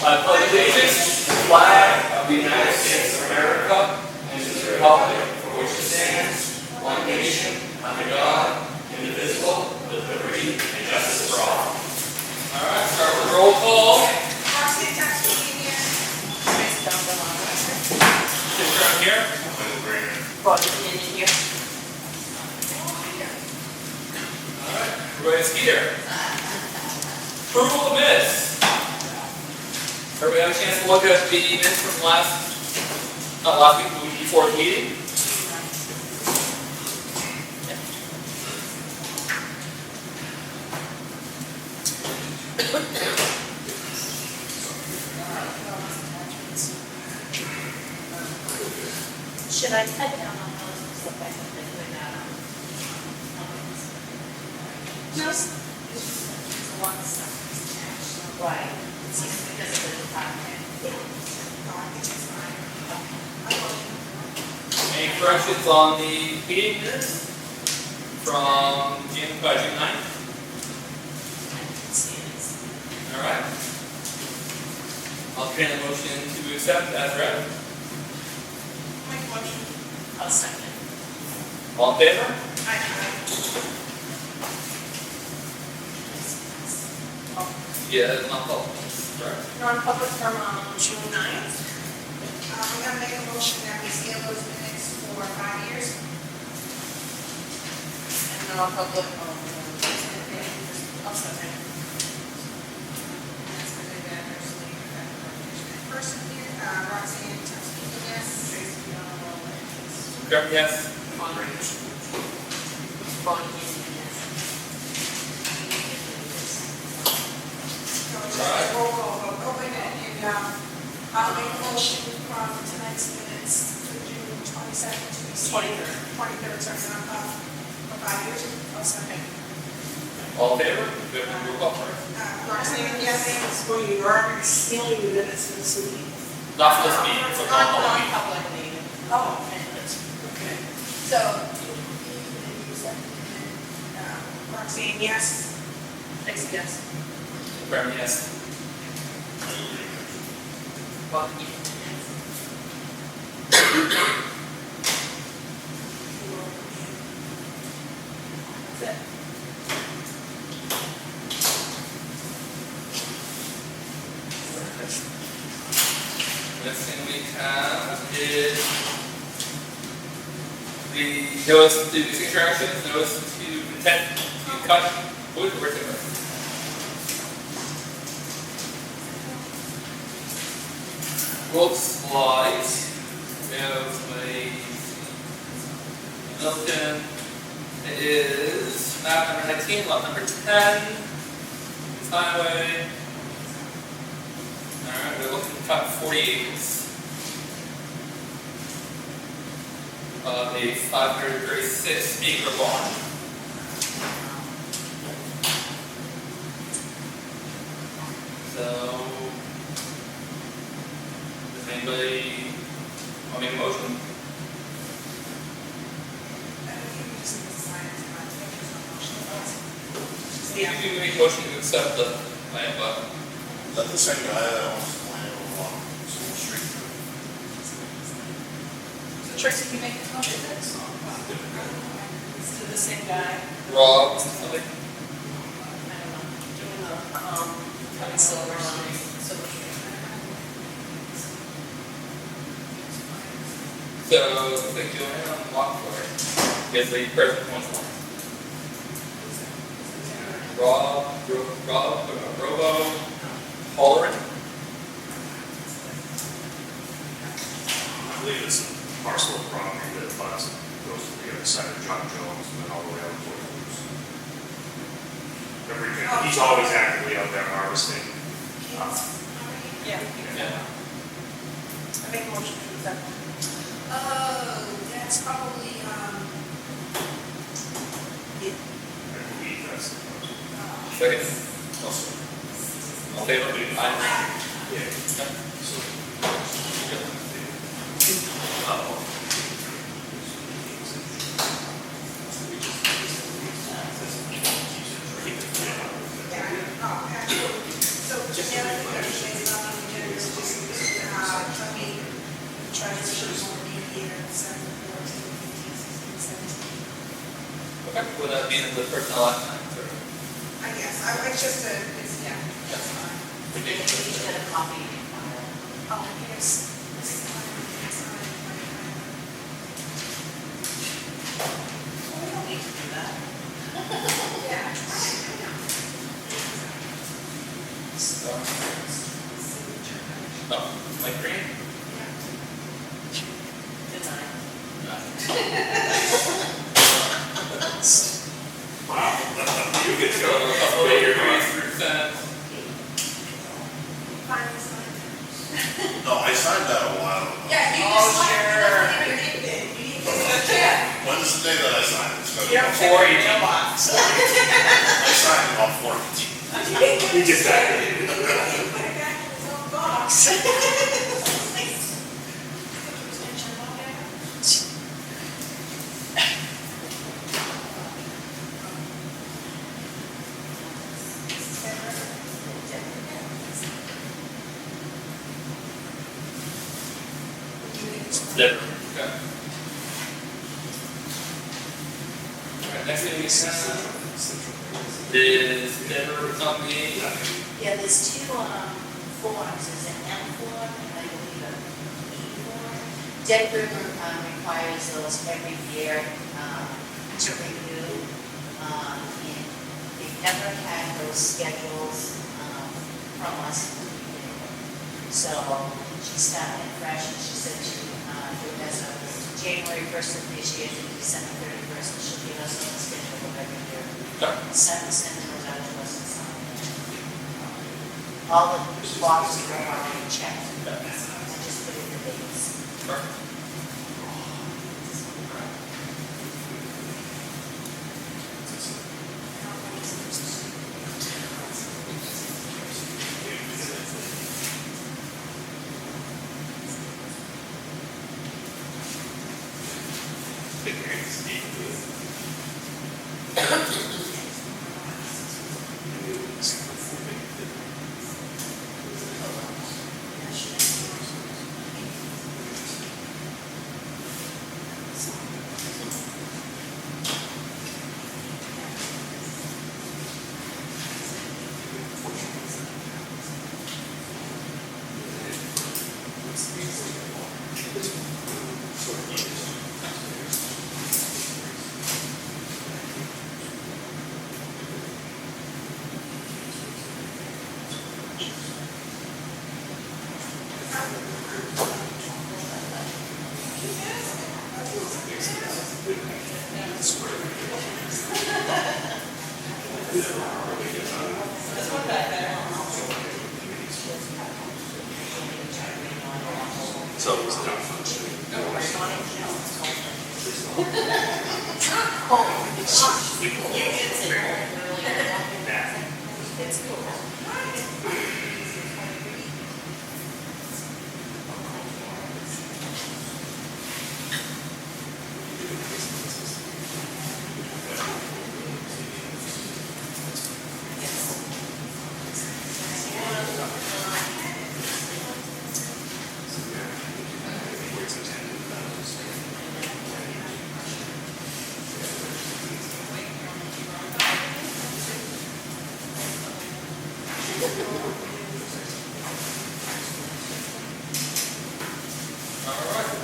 I pledge allegiance to the flag of the United States of America and to the republic for which it stands, one nation, under God, indivisible, with liberty and justice for all. All right, start with roll call. Sit around here. All right, everybody's here. Approval of minutes. Everybody have a chance to look at the minutes from not last week, the week before the meeting? Should I cut down on those stuff I have been doing that on? No. One stuff. Right. It's just because of the department. Any corrections on the meeting minutes from June 9th? All right. I'll entertain a motion to accept as read. I'll second. All in favor? Yeah, non-public. Right. Non-public from June 9th. I'm going to make a motion that we seal those minutes for 5 years. And non-public on I'll second. That's going to be adversely affect the person here. Roxanne, yes. Graham, yes. Roll call vote. Open it, and I'll make a motion from tonight's minutes to June 22nd, 23rd, sorry, for 5 years. I'll second. All in favor? Good. Roll call first. Roxanne, yes. Well, you are sealing the minutes for this meeting. Not for this meeting, it's a non-public meeting. Non-public meeting. Oh, okay. So, Roxanne, yes. Thanks, yes. Graham, yes. That's it. Next thing we have is the notice to signature actions, notice to intent to cut wood or timber. Looks like we have a Middleton. It is map number 19, lot number 10. It's highway. Alright, we're looking to cut 40 acres of a 536 acre lawn. So, does anybody want to make a motion? You can make a motion to accept the plan, but Is that the same guy that owns the land along School Street? Tracy, you make the motion to this? It's to the same guy. Rob, something. I don't know, doing the, cutting silver on Silver Street. So, I think you'll have on block for it. Because the president wants one. Robo, Holleran. I believe it's a parcel of property that goes to the other side of John Jones and then all the way out to Orleans. Everything, he's always actively out there harvesting. Yeah. Yeah. I make a motion to accept. Oh, that's probably, I believe that's the person. Second. All in favor? Aye. Yeah. So, yeah, actually, so, just the other thing that we made on the agenda treasurer, mediator, 7, 14, 15, 16, 17. Okay, would that be in the personnel action? I guess, it's just it's, yeah, that's fine. You should have a copy. Oh, yes. This is fine. We don't need to do that. Yeah, right, I know. Signature. Oh, like green? Yeah. Good night. Wow. You could go a couple of your green through that. Finally signed it. No, I signed that a while ago. Yeah, you Oh, just like, sure. you don't even get it. You need to, yeah. When is the day that I signed it? It's gonna be You don't on check Before your you- mailbox. I signed it on 14. You just added it. He put it back in his own box. There. Okay. Alright, next thing we have is Denver Company. Yeah, there's two forms, there's an M form and I believe a E form. Dead River requires those every year to renew. And they've never had those schedules from us. So she started fresh and she said she would as of January 1st of this year to December 31st, and she'll give us on the schedule of every year. Okay. Send those out to us and sign. All the boxes are already checked. I just put in the dates. Perfect. So it was malfunction. It's cool. Alright.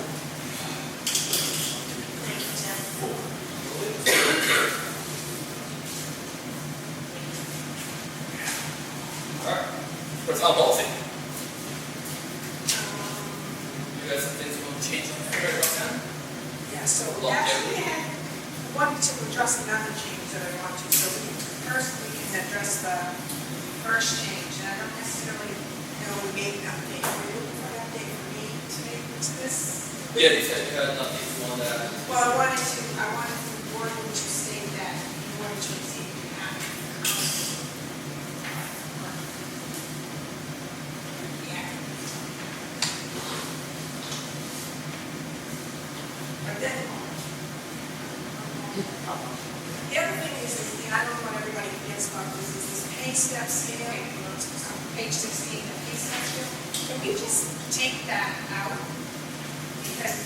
Alright. Personnel policy. You guys have things you want to change on there right now? Yeah, so Well, actually, I wanted to address another change that I want to, so first we can address the first change, and I don't necessarily know we made an update for you, or an update for me to make to this. Yeah, you said you had nothing you wanted to add. Well, I wanted the board to state that you wanted to receive the act. Yeah. But then, the other thing is, I don't want everybody forgets about this, is this pay step scale, page 16, the pay step scale. can we just take that out? Because,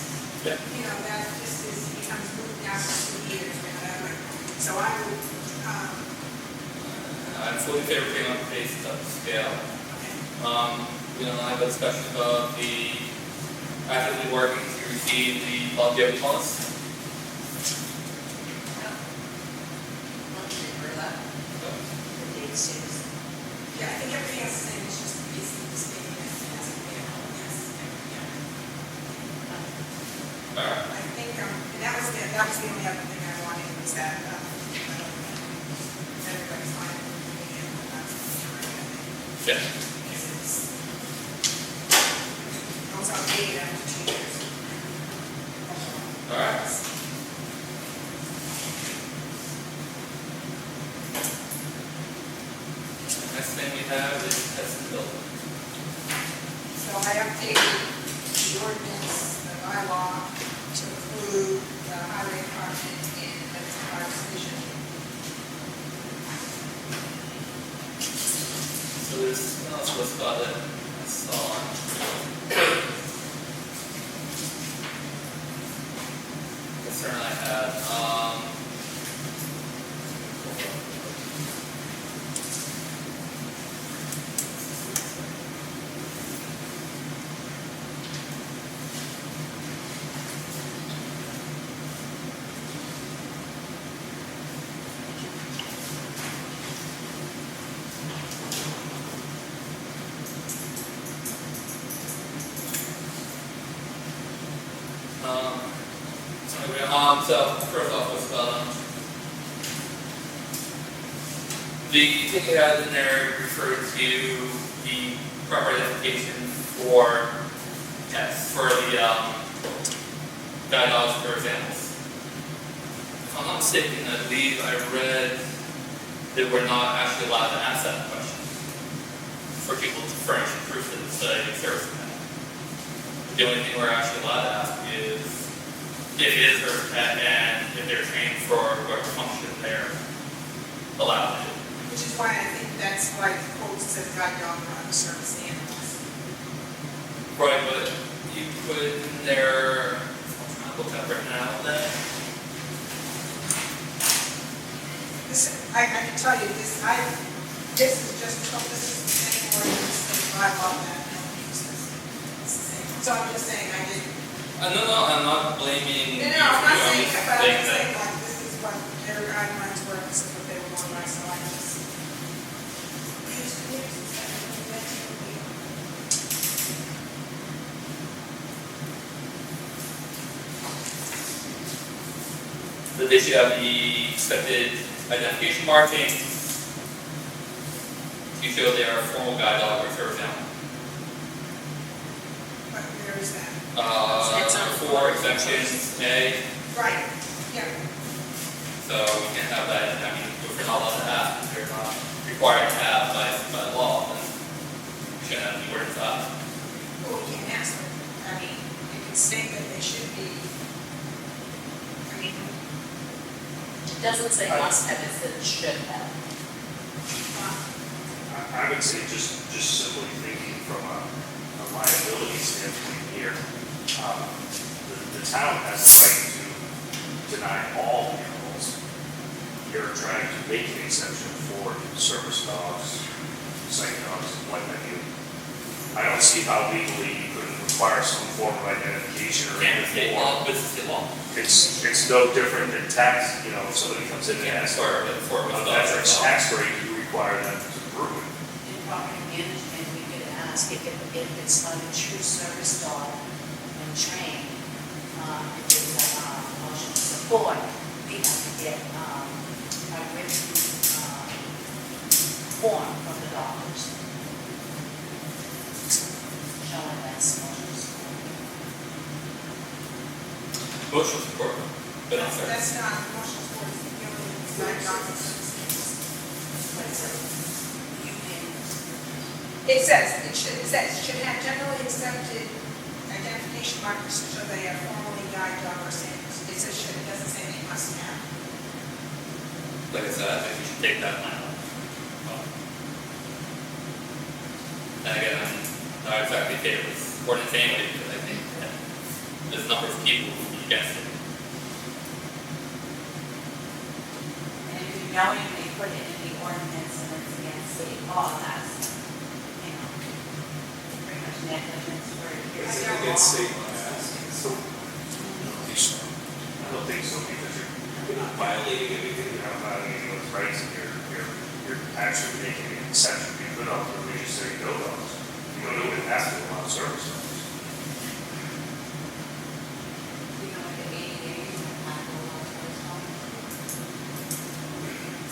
Yeah. you know, that just is, becomes moved down for 2 years or whatever. So I would, I'm fully in favor of being on pace to scale. okay. We don't have a discussion about the actively working to receive the longevity bonus. The date stays. Yeah, I think everything else is the same, it's just basically the same as a vehicle, yes, yeah. Alright. I think, and that was the only other thing I wanted, was that, everybody's fine with it, and that's what Yeah. because it's, goes outdated after 2 years. Alright. Next thing we have is test and build. So I updated the ordinance, the bylaw, to include the highway department in the fire division. So there's something else was about it. I saw on. Concern I had. So first off was the thing you had in there referred to the proper identification for tests for the guide dogs for examples. If I'm not mistaken, I believe I read that we're not actually allowed to ask that question for people to furnish proof that it's a service pet. The only thing we're actually allowed to ask is if it is service pet and if they're trained for whatever function they're allowed to do. Which is why I think that's why the quote says guide dog or other service animals. Right, but you put in there, I'm trying to look up right now, that This, I can tell you, this is just, this is the same ordinance that I love that, I don't use this. It's the same. So I'm just saying, I didn't. no, I'm not blaming No, you I'm not for saying doing that, but I'm just saying, that. like, this is what their guidelines were, this is what they were going by, so I just. That they should have the expected identification markings to show they are a formal guide dog or service animal. But where is that? For exemptions A, Right, yeah. so we can't have that, I mean, if we're not allowed to have, if they're not required to have by law, then we shouldn't have any words out. Well, we can't ask them. I mean, you can say that they should be, I mean, It doesn't say must have, it says should have. I would say just simply thinking from a liability standpoint here, the town has the right to deny all animals. You're trying to make an exception for service dogs, sight dogs, what have you. I don't see how legally you couldn't require some form of identification or Can't state anything. law, but it's state law. It's no different than tax, you know, if somebody comes in and Can't asks require it for a a veteran's dog. tax rate, you require them to prove it. In property management, we could ask if it's not a true service dog and trained, if it's emotional support, we have to get a written form from the doctors showing that's emotional support. Emotional support, but not service. that's not emotional sports, you know, it's like doctors. But it's a, you can, It says, should have generally accepted identification markers so they are formally guide dog or samples. It says should, it doesn't say they must have. Like I said, I think we should take that line off. And again, I'm not exactly advocate this ordinance anyway, because I think that there's a number of people who would be against it. And if you know you may put it in the ordinance and it's against state law, that's, pretty much negligence for years. Is it against state law? I don't think so, because You're not violating anything. you're not violating anyone's rights, and you're actually making an exception to be put on the religious city no dogs. You don't even have to allow service dogs. You know, like the 80 days, and not go on those homes.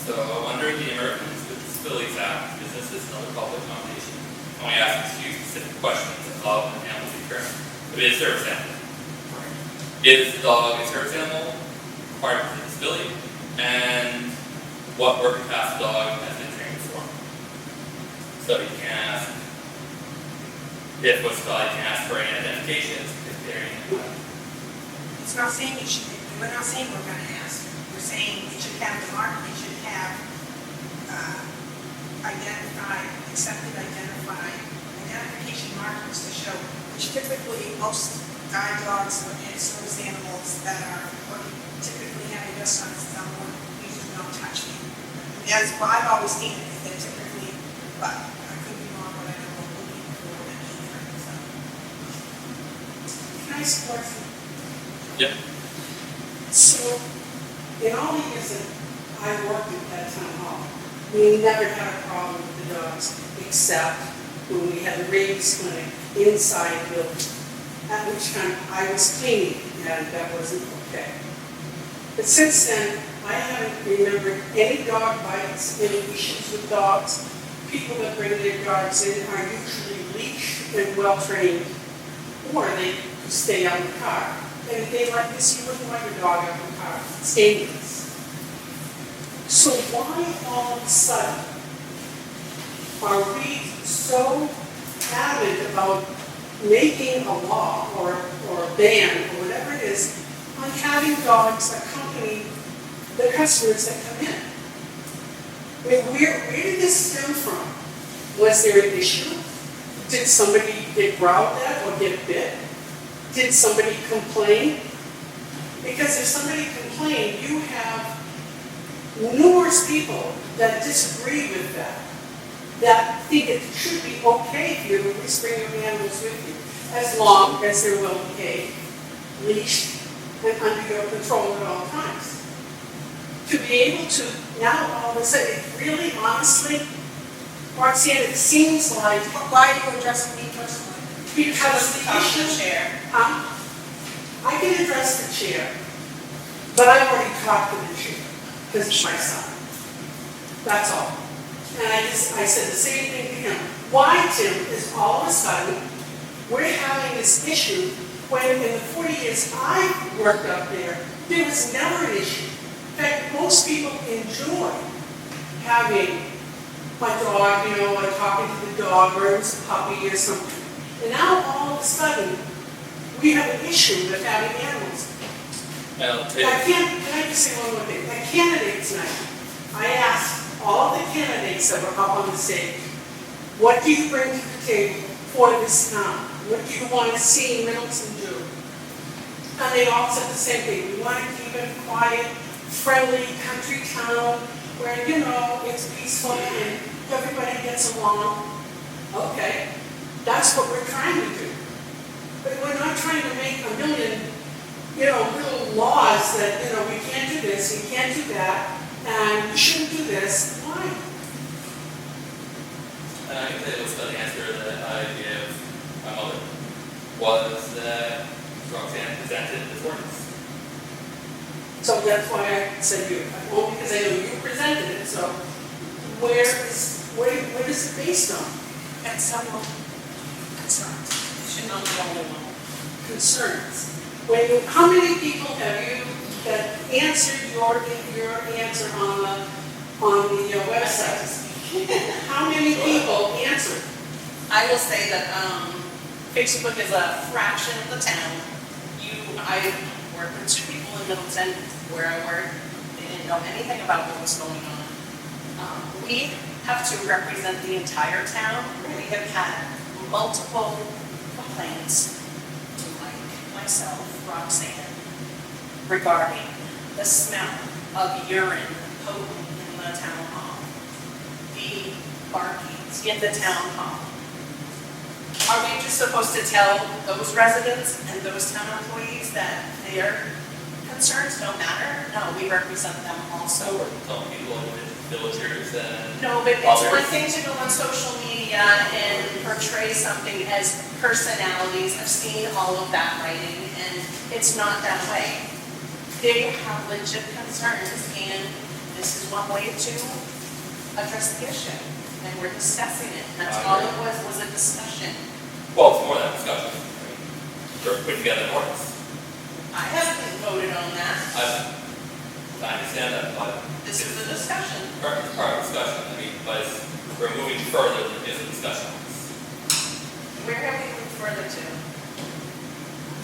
So under the Americans with Disabilities Act, business is another public accommodation. Only ask a few specific questions of an animal care. If it is a service animal. Is the dog a service animal required for disability? And what work class dog has been trained for? So you can ask if what's called, you can ask for any identifications, if they're any. It's not saying you should, we're not saying we're gonna ask. We're saying it should have the mark, it should have, identification markers to show, which typically most guide dogs and service animals that are typically having restaurants, someone usually don't touch me. That's why I've always seen it, they're typically, but I could be wrong, but I know we're looking for them either, so. Can I explore some? Yep. So, in all the years that I worked at town hall, we never had a problem with the dogs, except when we had the rabies clinic inside the building, at which time I was cleaning, and that wasn't okay. But since then, I haven't remembered any dog bites, any issues with dogs. People that bring their dogs in are usually leashed and well-trained, or they stay on the car. And a day like this, you wouldn't want your dog out in the car. It's dangerous. So why all of a sudden are we so adamant about making a law or a ban or whatever it is on having dogs accompany the customers that come in? I mean, where did this stem from? Was there an issue? Did somebody get growled at or get bit? Did somebody complain? Because if somebody complained, you have numerous people that disagree with that think it should be okay for you to at least bring your animals with you, as long as they're well behaved, leashed, and under your control at all times. To be able to now all of a sudden, it really honestly, Roxanne, it seems like, Why are you addressing me personally? because the issue. chair. I can address the chair, but I've already talked to the chair, because it's my son. That's all. And I said the same thing to him. Why, Tim, is all of a sudden, we're having this issue when in the 40 years I worked up there was never an issue. In fact, most people enjoy having my dog, or talking to the dog, or it was a puppy or something. And now all of a sudden, we have an issue with having animals. Can I just say one more thing? At candidates night, I asked all the candidates that were up on the stage, what do you bring to the table for this town? What do you want to see Middleton do? And they all said the same thing. We want to keep it a quiet, friendly country town where, it's peaceful and everybody gets along. Okay, that's what we're trying to do. But we're not trying to make a million, little laws that, we can't do this, we can't do that, and we shouldn't do this. Why? I think that was the answer that I gave my mother, was that Roxanne presented this ordinance. So that's why I said you, only because I know you presented it, so what is it based on? And someone concerns. It should not be only one. Concerns. How many people have you that answered your answer on the website? How many people answered? I will say that Facebook is a fraction of the town. I work with 2 people in Middleton where I work. They didn't know anything about what was going on. We have to represent the entire town. We have had multiple complaints to myself, Roxanne, regarding the smell of urine potent in the town hall, the barkings in the town hall. Are we just supposed to tell those residents and those town employees that their concerns don't matter? No, we represent them also. So we're telling people in the villagers and. No, but it's one thing to go on social media and portray something as personalities. I've seen all of that writing, and it's not that way. They have legit concerns, and this is one way to address the issue. And we're discussing it. That's all it was a discussion. Well, it's more than discussion. I mean, we're putting together an ordinance. I haven't voted on that. I understand that, but. This is a discussion. Part of the discussion, I mean, but we're moving further than just a discussion. Where have we moved further to?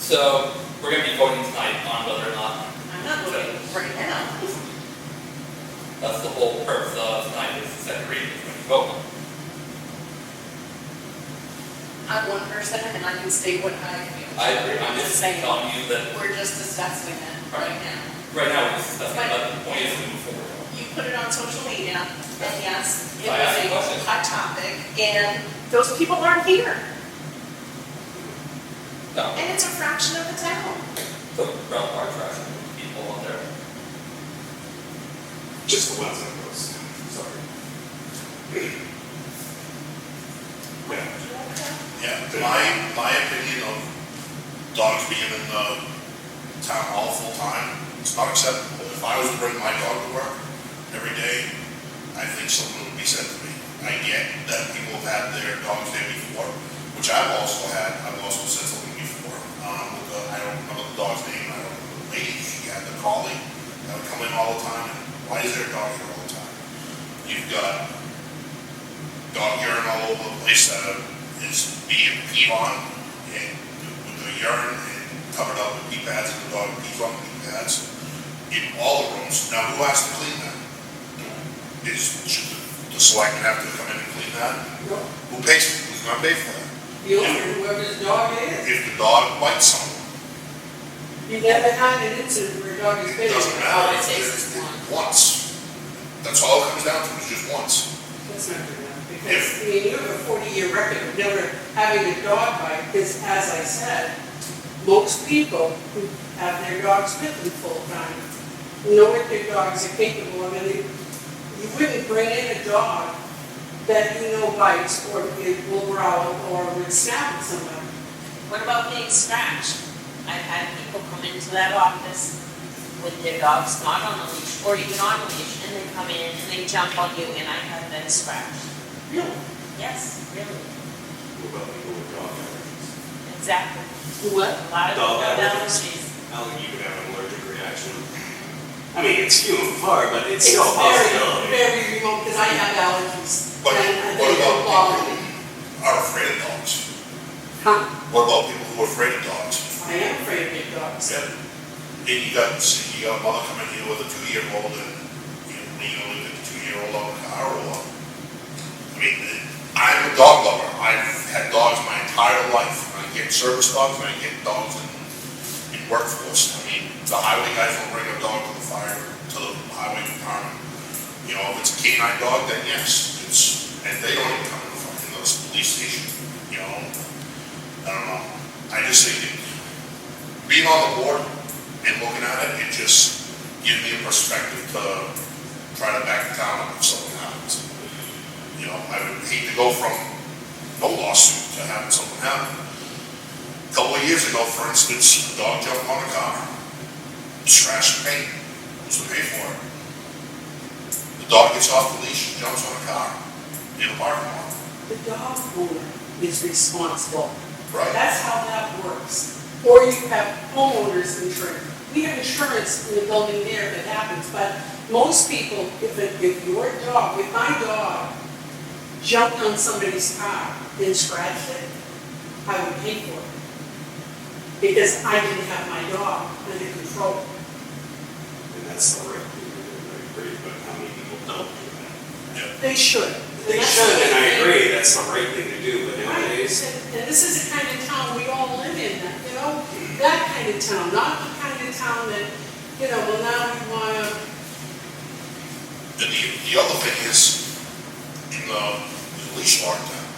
So, we're gonna be voting tonight on whether or not. I'm not voting right now. That's the whole purpose of tonight, is the second reading, when you vote. I'm one person and I can state what I feel. I agree, I'm just saying, telling you that, we're just discussing it right now. right now, we're discussing, but the point is to move forward. You put it on social media, and yes, it I was asked a a question. hot topic, and those people aren't here. No, And it's a fraction of the town. so, around our trash, people on there. Just the ones that goes, sorry. Yeah. Yeah, my opinion of dogs being in the town hall full time, it's not acceptable. If I was to bring my dog to work every day, I think something would be said to me. I get that people have had their dogs there before, which I've also had. I've also said something before. I don't remember the dog's name. I don't remember the lady. She had the collie that would come in all the time. And why is there a dog here all the time? You've got dog urine all over the place that is being peed on, and with the urine and covered up with pee pads, and the dog pees on the pee pads in all the rooms. Now, who has to clean that? Should the selectmen have to come in and clean that? No. Who pays for it? Who's gonna pay for that? The owner, whoever's dog it is. If the dog bites someone, You never had an incident where a dog is it bitten. doesn't matter. it takes us Once. That's all it comes down to, is just once. That's not good enough, because, I mean, you have a 40-year record of never having a dog bite, because as I said, most people who have their dogs bitten full-time know what their dogs are capable of, and you wouldn't bring in a dog that you know bites, or it will growl, or would snap at somebody. What about being scratched? I've had people come into that office with their dogs not on a leash, or even on a leash, and they come in and they jump on you, and I have been scratched. Really? Yes, really, What about people with dog allergies? exactly. What? A lot of Dog people have allergies. allergies. I don't think you could have an allergic reaction. I mean, it's few and far, but it's It's still a very, possibility. very remote, because I have allergies. But and what they about don't bother people me. who are afraid of dogs? Huh? What about people who are afraid of dogs? I am afraid of big dogs. Yeah. And you got a mother coming here with a 2-year-old, and you know, leave the 2-year-old on the car, or, I mean, I'm a dog lover. I've had dogs my entire life. I get service dogs, and I get dogs in workforce. I mean, the highway guys will bring a dog to the fire, to the highway department. You know, if it's a canine dog, then yes, and they don't even come in the police station, you know. I don't know. I just think being on the board and looking at it, it just gives me a perspective to try to back the town up if something happens. You know, I would hate to go from no lawsuit to having something happen. A couple of years ago, for instance, a dog jumped on a car, scratched the paint. Who's to pay for it? The dog gets off the leash, jumps on a car in a parking lot. The dog owner is responsible. Right. That's how that works. Or you have homeowners insurance. We have insurance in the building there if it happens, but most people, if your dog, if my dog jumped on somebody's car and scratched it, I would pay for it. Because I didn't have my dog under control. And that's the right thing to do, I agree, but how many people don't do that? They should. They should, and I agree, that's the right thing to do, but nowadays, And this is the kind of town we of town, not the kind of town that, well, now we wanna, And the other thing is, in the leash law in town,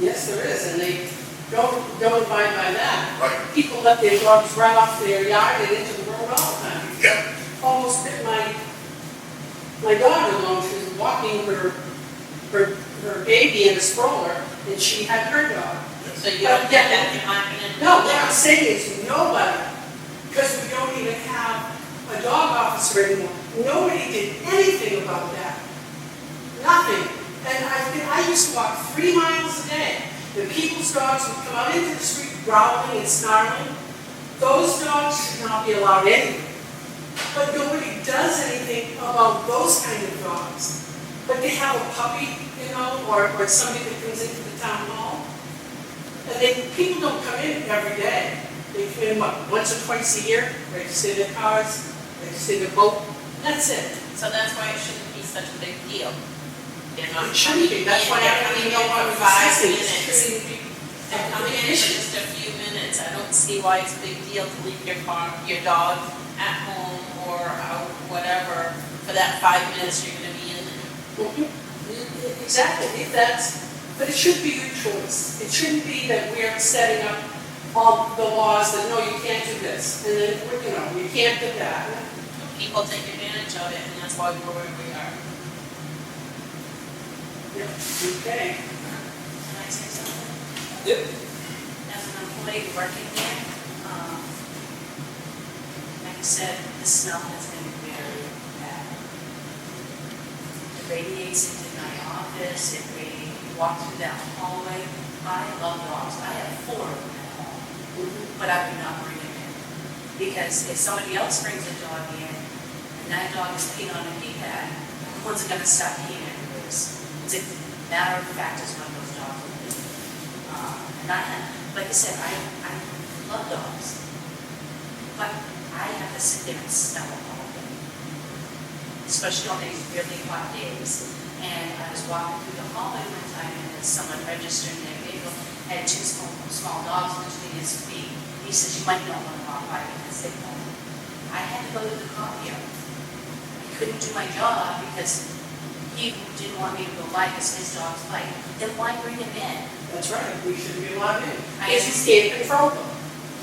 yes, there is, and they don't abide by that. right? People let their dogs run off their yard and into the road all the time. Yeah, Almost bit my daughter along, she was walking her baby in a stroller, and she had her dog. So you don't get that behind. No, what I'm saying is nobody, because we don't even have a dog officer anymore, nobody did anything about that. Nothing. And I used to walk 3 miles a day. The people's dogs would come out into the street growling and snarling. Those dogs should not be allowed anywhere. But nobody does anything about those kind of dogs. But they have a puppy, or somebody that comes into the town hall. And people don't come in every day. They come in, once or twice a year, register their cars, register their boat, that's it. So that's why it shouldn't be such a big deal. They're not It shouldn't be, that's why I don't even know why we're discussing this. They're coming in for just a few minutes. I don't see why it's a big deal to leave your dog at home or out, whatever, for that 5 minutes you're gonna be in there. Exactly, but it should be your choice. It shouldn't be that we're setting up all the laws that, no, you can't do this, and then, you can't do that. People take advantage of it, and that's why we're where we are. Yep, okay. Can I say something? Yep. As an employee working there, like I said, the smell has been very bad. It radiates into my office, you walk through that hallway. I love dogs, I have 4 of them at home, but I would not bring them in. Because if somebody else brings a dog in, and that dog is peeing on a pee pad, everyone's gonna stop peeing anyways. It's a matter of fact is one of those dogs will be. Like I said, I love dogs, but I have to sit there and smell them all day. Especially on these really hot days. And I was walking through the hallway one time and someone registering their vehicle had 2 small dogs between his feet. He says, you might not want to walk by because they won't. I had to go to the copier. I couldn't do my job because he didn't want me to go by because his dog's bite. Then why bring him in? That's right, we shouldn't be allowed in. I Because you can't control them.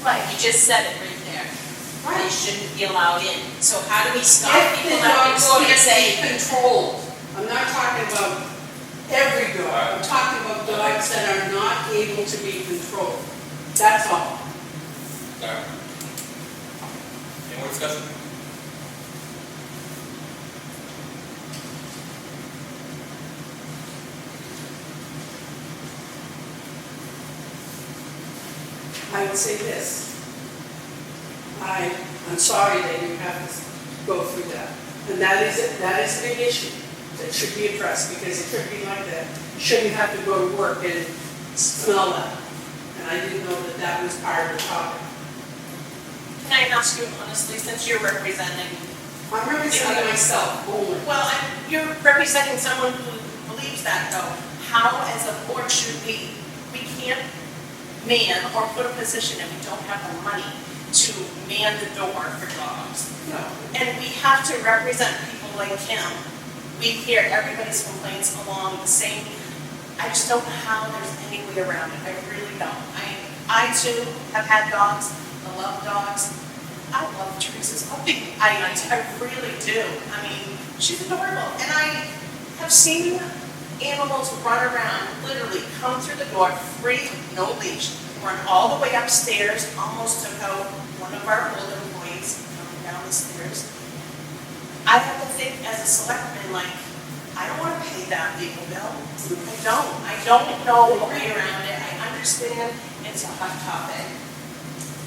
Right, you just said it right there. They shouldn't be allowed in. So how do we stop If people the that dogs go and can't say, be controlled, I'm not talking about every dog, I'm talking about dogs that are not able to be controlled. That's all. Alright. Any more discussion? I would say this. I'm sorry that you have to go through that. And that is a big issue that should be addressed because it should be like that. You shouldn't have to go to work and smell that. And I didn't know that that was part of the topic. can I ask you honestly, since you're representing, I'm representing myself only. well, you're representing someone who believes that though. How as a board should we can't man or put a position if we don't have the money to man the door for dogs. No. And we have to represent people like him. We hear everybody's complaints along the same, I just don't know how there's any way around it, I really don't. I too have had dogs, I love dogs. I love Teresa's puppy, I really do. I mean, she's adorable. And I have seen animals run around, literally come through the door, free, no leash, run all the way upstairs, almost took out one of our older employees coming down the stairs. I have to think as a selectman, like, I don't want to pay that legal bill. I don't know the way around it. I understand it's a hot topic.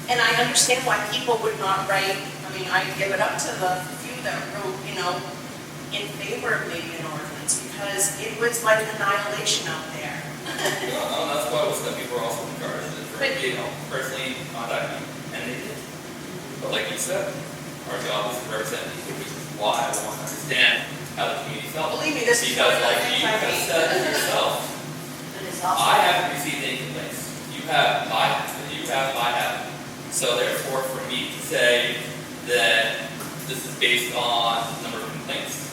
And I understand why people would not write, I mean, I give it up to the few that wrote, in favor of maybe an ordinance, because it was like annihilation out there. No, that's why some people are also encouraged to, personally contact me, and they did. But like you said, our job is to represent people, which is why I want to understand how the community felt. Believe me, this is Because one of like the you things I have hate. said it yourself, But it's also. I haven't received any complaints. You have, I have. So therefore, for me to this is based on the number of complaints.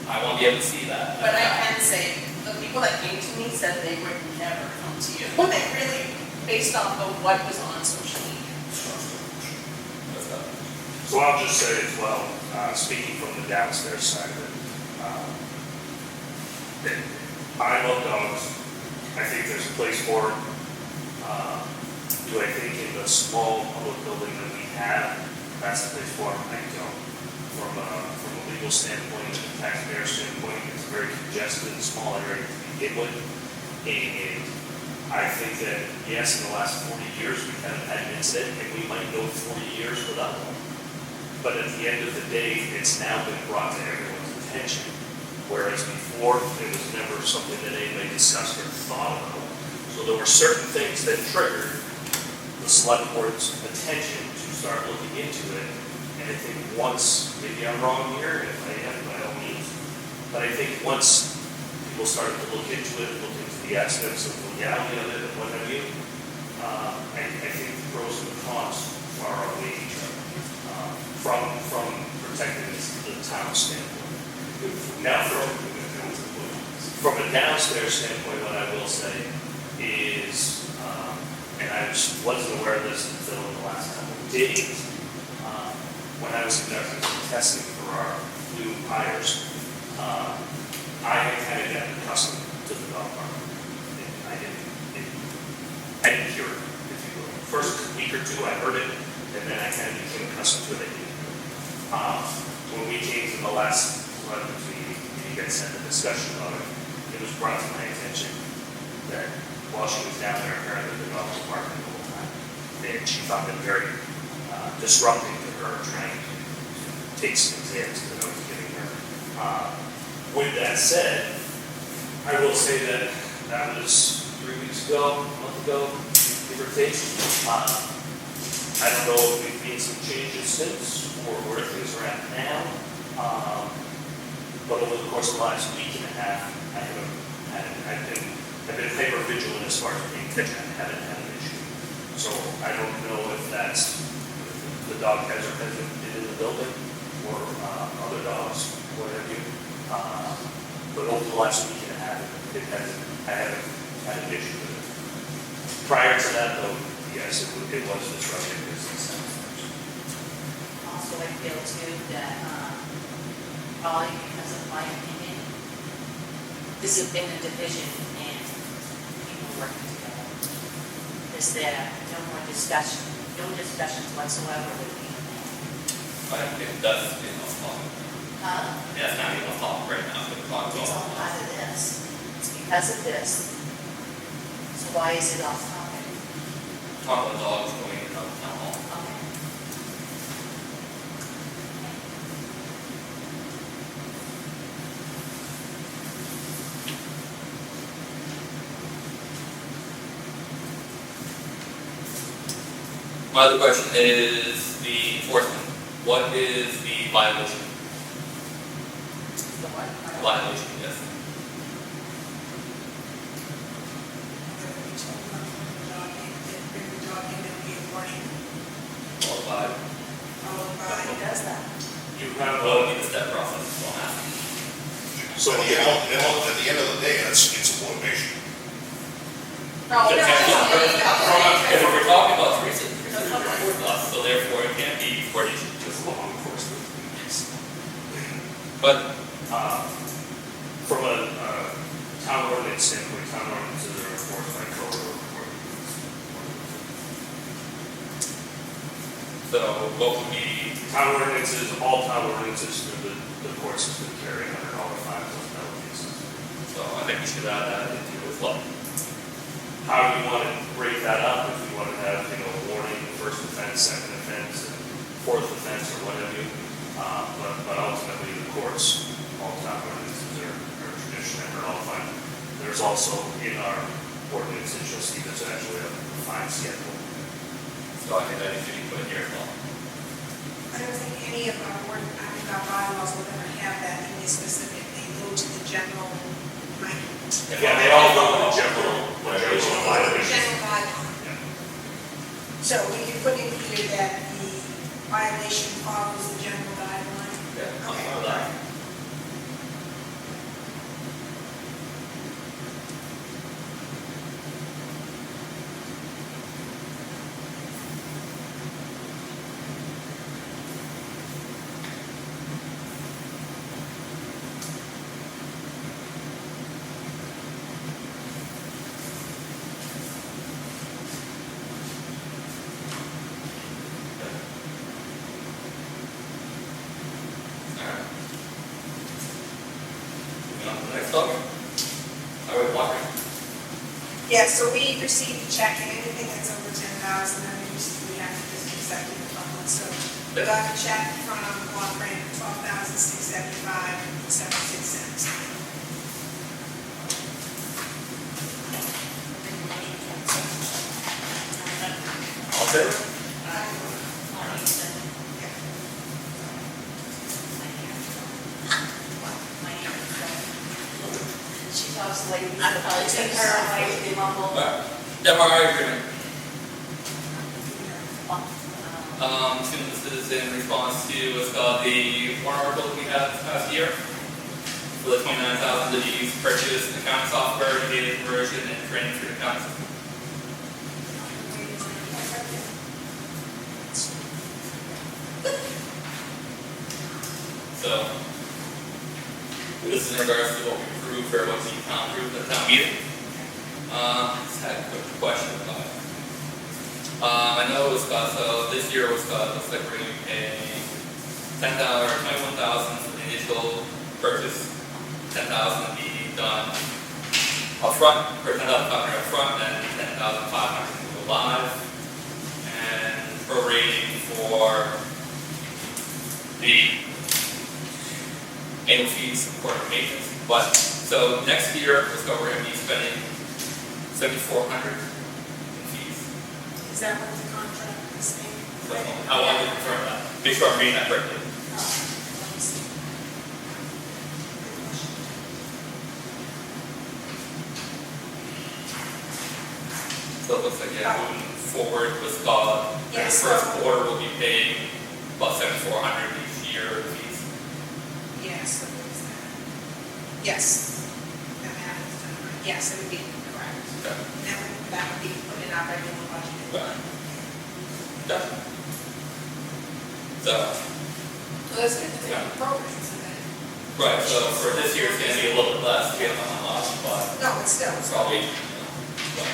I want to be able to see that. But I can say, the people that came to me said they would never come to you. They really, based off of what was on social media. So I'll just say as well, speaking from the downstairs side of it, that I love dogs. I think there's a place for them. Do I think in the small public building that we have, that's the place for them? I don't. From a legal standpoint, and a taxpayer standpoint, it's a very congested, small area to begin with. And I think that, yes, in the last 40 years, we kind of had an incident, and we might go 40 years without one. But at the end of the day, it's now been brought to everyone's attention. Whereas before, it was never something that anybody discussed or thought about. So there were certain things that triggered the select board's attention to start looking into it. And I think once, maybe I'm wrong here, if I am, by all means, but I think once people started to look into it, look into the aspects of the legality of it and what have you, I think the pros and the cons far outweigh each other from protecting the town standpoint. Now, from a downstairs standpoint, what I will say is, and I just wasn't aware of this until the last couple of days, when I was conducting some testing for our new hires, I had kind of gotten accustomed to the dog park. I didn't hear it, if you will. First week or two, I heard it, and then I kind of became accustomed to it. When we came to the last selectmen's meeting, you guys had a discussion about it, it was brought to my attention that while she was down there, apparently the dog was barking the whole time. And she found it very disrupting to her, trying to take some exams that I was giving her. With that said, I will say that that was 3 weeks ago, a month ago, give or take. I don't know if we've made some changes since, or where things are at now. But over the course of the last week and a half, I've been hyper vigilant as far as being catching. I haven't had an issue. So I don't know if that's the dog hasn't been in the building or other dogs, what have you. But over the last week and a half, I haven't had an issue with it. Prior to that, though, yes, it was disrupting business. Also, I feel too that, probably because of my opinion, this has been a division in people working together. Is there no more discussion, no discussions whatsoever with me? I think that's being off topic. Huh? Yeah, it's not being off topic right now, but talk It's all about. part of this. It's because of this. So why is it off topic? Talk about dogs going in and out of town hall. Okay. My other question is the enforcement. What is the violation? The what? Violation, yes. Bring the dog in and be a warning, All five. followed by. Who does that? You have, Well, need the step process, don't have to. so At the end of the day, it's a motivation. No, If no, we're talking about three lots, so therefore it can't be coordination. just law enforcement. But From a town ordinance standpoint, town ordinances are enforced by code or ordinance. so what would be, Town ordinances, all town ordinances through the court system carry $100 fines on penalties. so I think we should add that into as well. How do you want to break that up? If you want to have, warning, first offense, second offense, and fourth offense, or whatever you. But ultimately, the courts, all town ordinances are traditionally $100 fine. There's also in our ordinances, you'll see there's actually a fine schedule. So I think that needs to be put in here as well. I don't think any of our bylaws will ever have that in a specific, they go to the general, Yeah, they all go in the general violation. general bylaw. Yeah. So we can put in here that the violation follows the general guideline. Yeah, I'm Okay. fine with that. Alright. Moving on to the next topic. Highway blocking. Yeah, so we received a check, and anything that's over 10,000, then we have to just accept it from it. So we got a check from Block Grant for $12,675.76. All in favor? She talks like, I probably take her away with the mumble. Alright. MRI agreement. Since this is in response to what's called the warrant article we had this past year, for the 29,000 to be used to purchase accounting software, data conversion, and training for the accounting system. So, this is in regards to what we approved or what you can't approve at the town meeting. Just had a quick question about it. I know it was so this year was looks like we're going to be paying $10,000 or $21,000 for the initial purchase, $10,000 to be done upfront, or $10,500 upfront, and $10,500 to go live, and prorating for the annual fees for maintenance. But so next year, we're going to be spending $7,400 in fees. Is that what the contract is saying? So I want to confirm that. Make sure I'm reading that correctly. Let me see. So it looks like, yeah, moving forward, what's called, the Yes. first quarter will be paying about $7,400 each year in fees. Yes, so what is that? Yes. That math is done right. Yes, it would be correct. Okay. That would be put in our regular budget. Okay. Okay. So, So that's good, Yeah. programs and then. right, so for this year, it's gonna be a little bit less, we have a lot, but No, it's still. it's probably,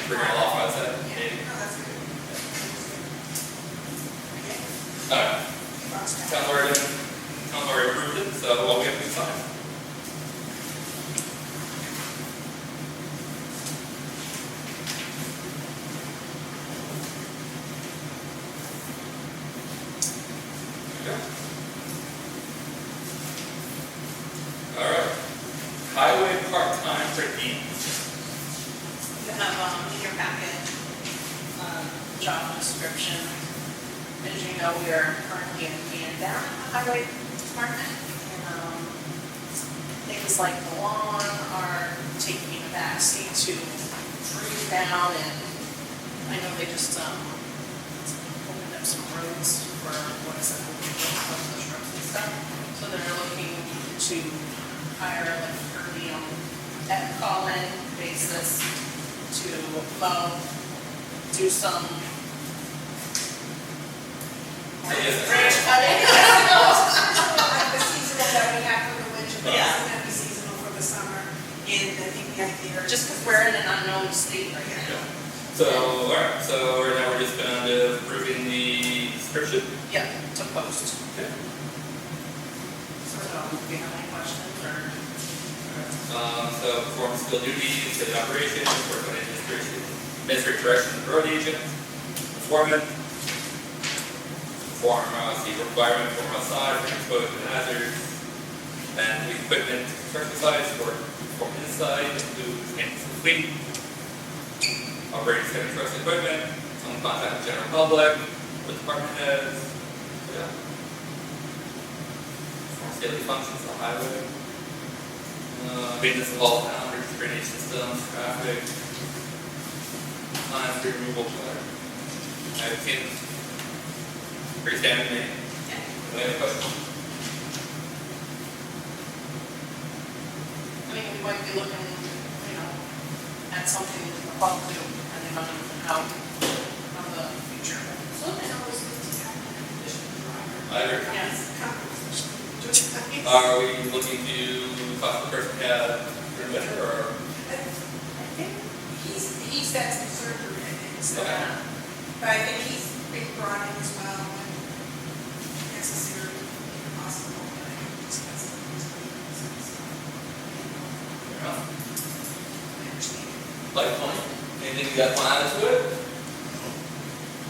bring it off, I said, Yeah, maybe. no, that's good. Alright, Cross that. town already approved it, so all we have to do is sign. Okay. Alright, highway part-time per diem. You have, in your packet, job description. As you know, we are currently in hand down in the highway department. And, things like the lawn are taking a backseat to trees down, and I know they just, opened up some roads for, what is it, the shrubs and stuff. So they're looking to hire like Kirby on that call-in basis to mow, do some branch cutting. Like the seasonal that we have for the winter, but Yeah. it's gonna be seasonal for the summer, and I think the idea. Just because we're in an unknown state right now. So, alright, so right now we're just down to approving the description. Yeah, to post. Okay. So, do you have any questions or? So perform skill duties, daily operations, work on administrative direction of the road agent, foreman, perform safety requirement, perform outside, for exposure to hazards, and the equipment, construction sites, work, perform inside, include maintenance of fleet, operating heavy trucks and equipment, some contact with general public, with department heads, yeah. Perform daily functions on the highway. Maintenance of all boundaries, drainage systems, traffic, lines, tree removal, I've seen pretty standard name. Any other questions? I mean, we might be looking, at something above two, depending on how the future. So I always need to have an additional driver. I agree. Yes. Are we looking to talk to the person who had their measure, or? I think he's that's the surgery, I think, so. Okay. But I think he's been brought in as well when necessary, if possible, but I think just that's the most Fair enough. I understand. Like, Tony, anything you got planned to it?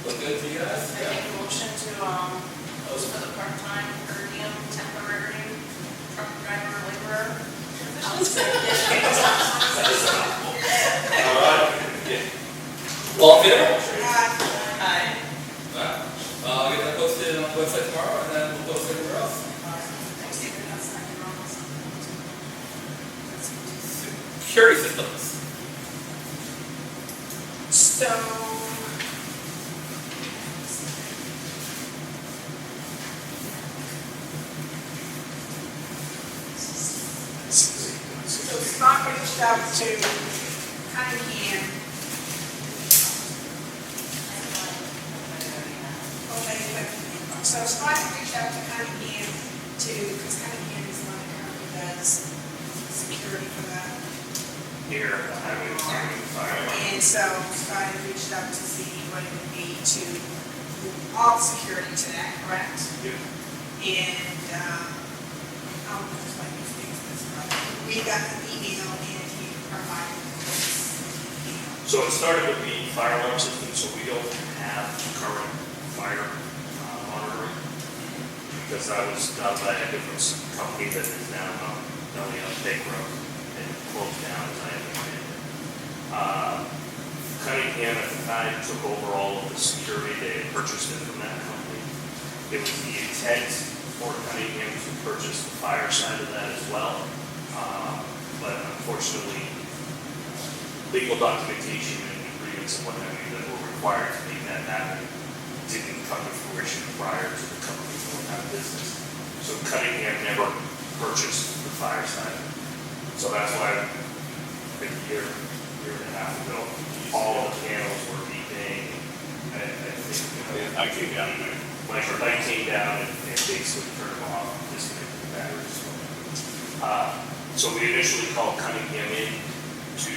Look good to you guys? I make a motion to, post for the part-time, per diem, temporary, truck driver, laborer. All right. All in favor? Aye. Alright, I'll get that posted on the website tomorrow, and then we'll post it everywhere else. Security systems. So. So Scott reached out to Cunningham. So Scott reached out to Cunningham because Cunningham is the one that currently does security for that. Here, the highway department, fire. And so Scott had reached out to see what it would be to move all security to that, correct? Yep. And, I'll just like these things, we got an email and he provided this email. So it started with the fire alarm system, so we don't have current fire monitoring. Because that was done by a different company that is now only on Big Road and closed down, as I understand it. Cunningham at the time took over all of the security. They had purchased it from that company. It was the intent for Cunningham to purchase the fire side of that as well. But unfortunately, legal documentation and agreements and what have you that were required to make that happen didn't come to fruition prior to the company going out of business. So Cunningham never purchased the fire side. So that's why I think a year and a half ago, all of the panels were beeping. I think, I came down there. I came down and basically turned them off, disconnected the batteries. So we initially called Cunningham in to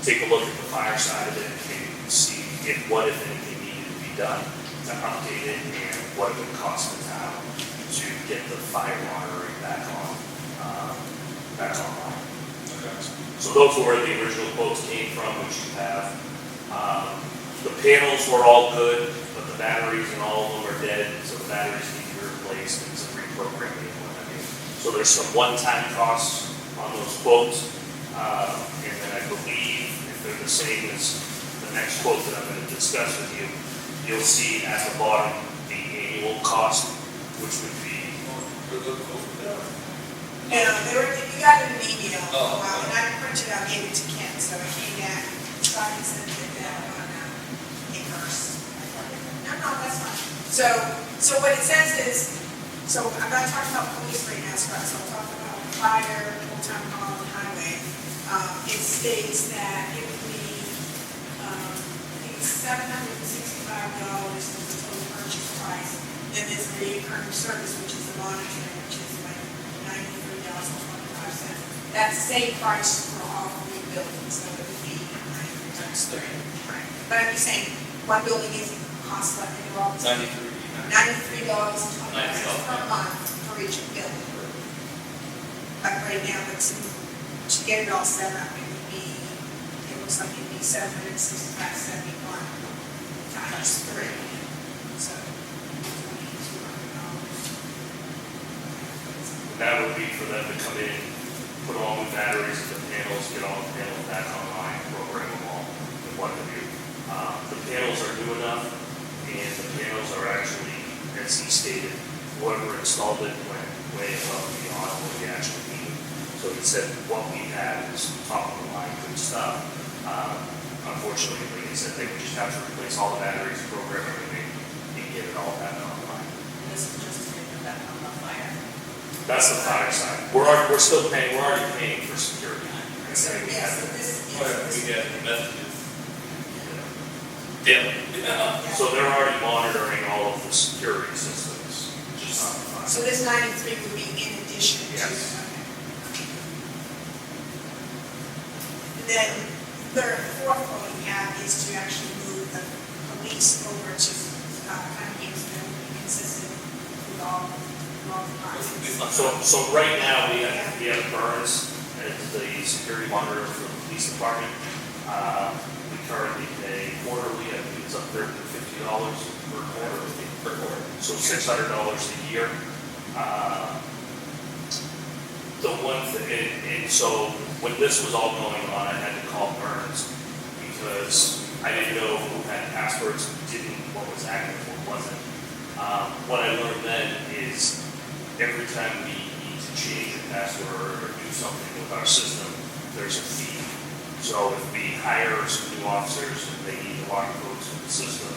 take a look at the fire side of it and see what, if anything, needed to be done to update it and what it would cost the town to get the fire monitoring back online. So those were where the original quotes came from, which you have. The panels were all good, but the batteries and all of them are dead, so the batteries need to be replaced and some reprogramming and what have you. So there's some one-time costs on those quotes. And then I believe if they're the same as the next quote that I'm going to discuss with you, you'll see at the bottom the annual cost, which would be. You got an email, Oh. and I printed out, gave it to Ken, so it came back, Scott had sent it down on first. No, that's fine. So what it says is, so I'm not talking about police right now, Scott, so I'm talking about fire, Old Town Hall, and highway. It states that it would be, I think it's $765 is the total purchase price. Then there's a recurring service, which is the monitoring, which is like $93.25. That's the same price for all three buildings, so it would be 93 times 3. Right. But I'm just saying, one building is cost like they're all the same. $93.25 per month for each building. But right now, to get it all set up, it would be, it looks like it'd be $765.71 times 3. So, $2,200. That would be for them to come in, put all the batteries in the panels, get all the panels back online, program them all, and what have you. The panels are new enough, and the panels are actually, as he stated, whoever installed it went way above and beyond what we actually needed. So he said what we had is top of the line, good stuff. Unfortunately, like he said, they would just have to replace all the batteries, program everything, and get it all back online. This is just to on the fire. That's the fire side. We're still paying, we're already paying for security. So, And we yes, have so to- this, Whatever, we yes, get messages daily. So they're already monitoring all of the security systems, just on the fire. so this 93 would be in addition to. Yes. Okay. And then third, fourth goal we have is to actually move the police over to Cunningham's, and be consistent with all departments. So right now, we have Burns as the security monitor for the police department. We currently pay quarterly, I think it's up there to $50 per quarter. Per quarter. So $600 a year. The one thing, and so when this was all going on, I had to call Burns because I didn't know who had passwords, who didn't, what was active, what wasn't. What I learned then is every time we need to change a password or do something with our system, there's a fee. So if we hire some new officers and they need alarm codes for the system,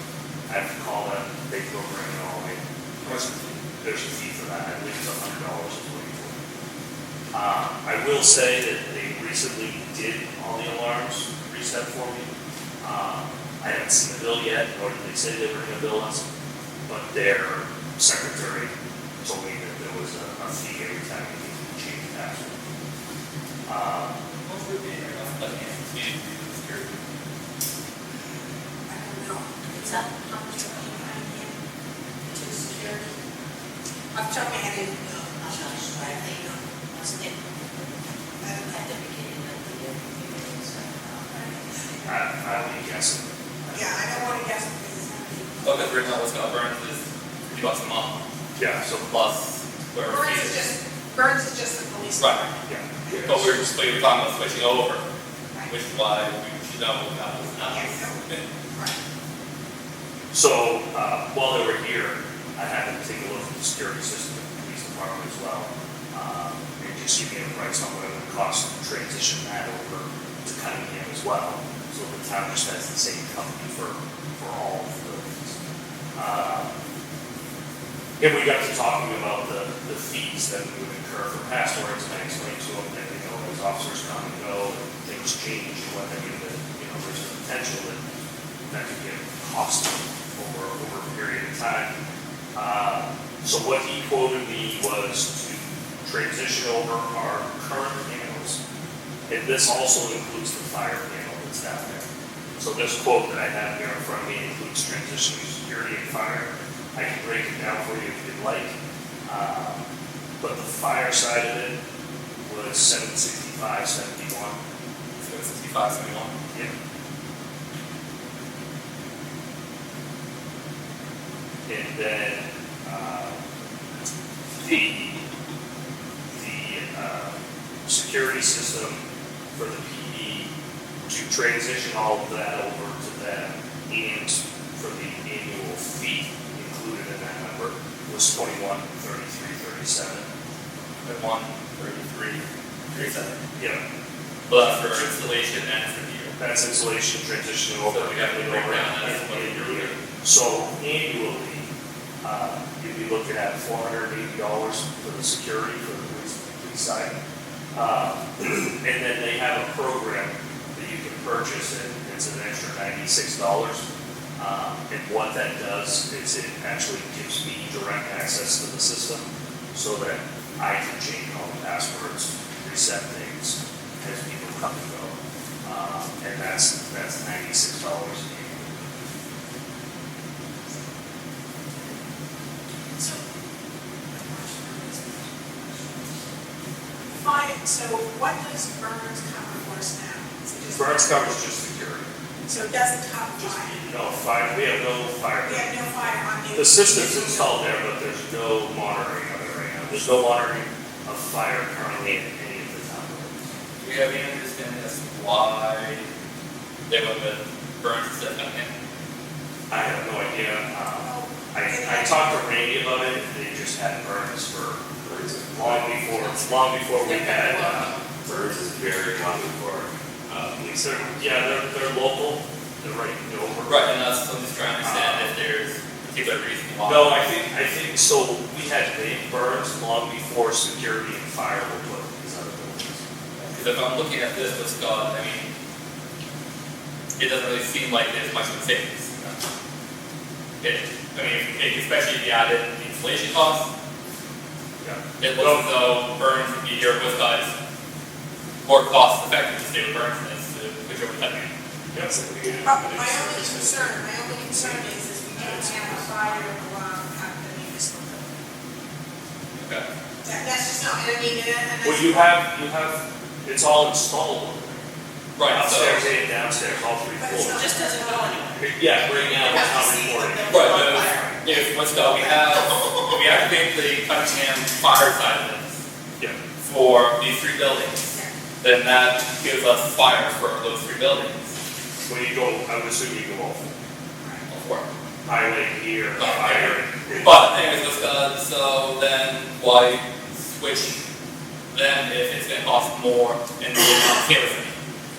I have to call them, they program it all in. There's a fee for that, I believe it's $100 is what you told me. I will say that they recently did all the alarms reset for me. I haven't seen the bill yet, nor did they say they were gonna bill us, but their secretary told me that there was a fee every time we need to change the password. What would be enough money to do security? I don't know. It's up, how much are you paying in to security? Off the top of my head, I didn't know. I'm not sure, I think, wasn't it at the beginning of the year? I'll be guessing. Yeah, I don't want to guess because it's not. Oh, because right now what's gonna burn is $50 a month, Yeah, so, plus whatever Burns fee is it is. Burns is just the police. Right, yeah. but we were talking about switching over, Right. which is why we should know now is not. Yes. Right. So, while they were here, I had them take a look at the security system at the police department as well. And just give me a price on what it would cost to transition that over to Cunningham as well. So the town just has the same company for all of the buildings. And we got to talking about the fees that we would incur for passwords, and I explained to them that, as officers come and go, and things change, and what have you, that, there's a potential that could get costly over a period of time. So what he quoted me was to transition over our current panels, and this also includes the fire panel that's down there. So this quote that I have here in front of me includes transitioning security and fire. I can break it down for you if you'd like. But the fire side of it was $765.71. 65, 71. Yeah. And then, the security system for the PD, to transition all of that over to them, and for the annual fee included in that number was $21.33.37. At 133, 37. Yeah, But for installation and for the year. that's installation, transition over. So we have to break down that in what the you're year. doing. So annually, you'd be looking at $480 for the security for the police side. And then they have a program that you can purchase, and it's an extra $96. And what that does is it actually gives me direct access to the system so that I can change all the passwords, reset things as people come and go. And that's $96 a year. So, fine, so what does Burns cover for us now? Is it just- Burns covers just security. So it doesn't cover Just, fire? no fire, we have no fire. We have no fire on the. The system's installed there, but there's no monitoring of it right now. There's no monitoring of fire currently in any of the town buildings. Do we have any understanding as to why they went with Burns instead of Cunningham? I have no idea. I talked to Randy about it, they just had Burns for long before we had, Burns is very common for police. they're local, they're right in Dover. Right, and that's, I'm just trying to understand if there's a particular reason why. No, I think, so we we had big burns long before security and fire were put in these other buildings. Because if I'm looking at this, what's gone, I mean, it doesn't really seem like there's much of a savings. Especially if you added the inflation costs, Yeah. it looks as though burns would be here with us more cost effective to stay with burns than to switch over to cutting. Yep. My only concern is we don't have a fire alarm at the municipal building. Okay. That's just not, I mean, and Well, you have, it's all installed over there. Right, so, Upstairs and downstairs, all three But it's floors. not- It just doesn't go anywhere. Yeah, bring out You what's have not to see reported. the right, building on but fire. if, what's go, we activate the Cunningham fire side of this Yeah. for these three buildings, then that gives us fire for those three buildings. When you go, I would assume you go off Or, highway here, Yeah. fire. but anyways, what's go, so then why switch then if it's gonna cost more and the tailor for me?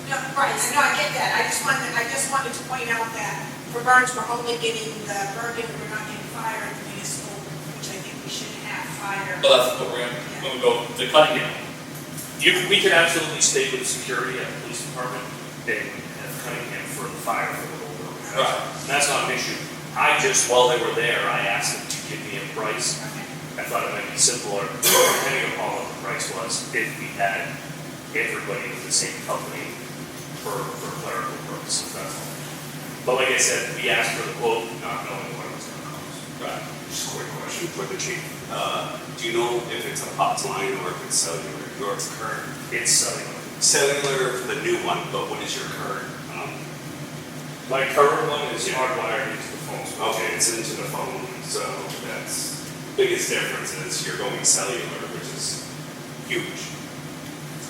No, right, no, I get that, I just wanted to point out that for burns, we're only getting the burden, we're not getting fire at the municipal, which I think we should have fire. But that's what we're gonna, when we go to Cunningham. We can absolutely stay with security at the police department and have Cunningham for the fire for the whole building. Right. That's not an issue. I just, while they were there, I asked them to give me a price. Okay. I thought it might be simpler, depending upon what the price was, if we had everybody with the same company for clerical purposes, that's all. But like I said, we asked for the quote, not knowing what it was gonna cost. Right. Just a quick question for the chief. Do you know if it's a POTS line or if it's cellular? Yours current? It's cellular. Cellular for the new one, but what is your current? My current one is hardwired into the phone. Okay, it's into the phone, so that's, biggest difference is you're going cellular, which is huge,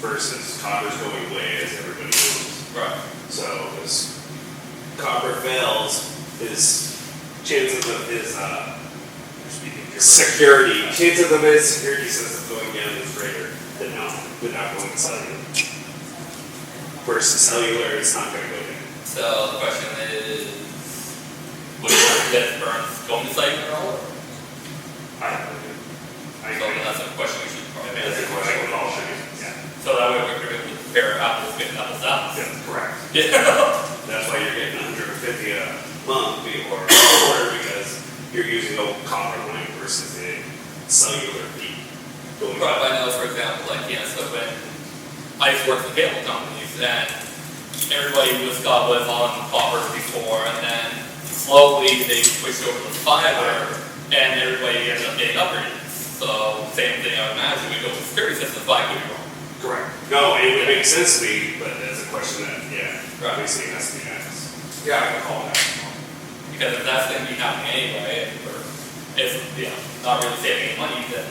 versus copper's going away as everybody moves. Right. So as copper fails, his chances of his You're speaking gibberish. security, chances of his security system going down is greater than not without going cellular. Versus cellular, it's not gonna go down. So the question is, would you get burns going to cellular or? I don't know. So that's a question we should probably That's answer. a question we all should, yeah. So that way we're able to compare apples with apples to apples. Yeah, correct. Yeah. That's why you're getting 150 a month or a quarter, because you're using a copper line versus a cellular feed. Going Right, but I know, for example, like, so when I used to work for cable companies, and everybody was on copper before, and then slowly they switched over to fiber, and everybody ended up getting upgraded. So, same thing, I would imagine, we go with security systems, but I could be wrong. Correct. No, it would make sense to me, but that's a question that, Right. obviously has to be asked. Yeah, I can call that. Because if that's gonna be happening anyway, or if, not really saving any money, then.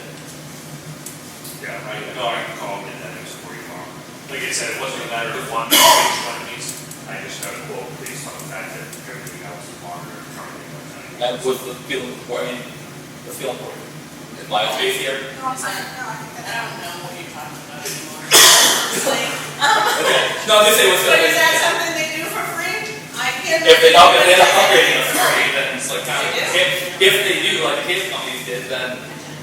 Yeah, I can call them in that answer for you tomorrow. Like I said, it wasn't a matter of one of these. I just got a quote based on the fact that everything else is monitored currently. And what's the feeling for, the feeling for you? Is my space here? No, I'm sorry, no, I think I that's. don't know what you're talking about anymore. Okay, no, just say what's But good. is that something they do for free? I can't. If they're not upgrading us for free, then it's like, They do? if they do, like the cable companies did, then,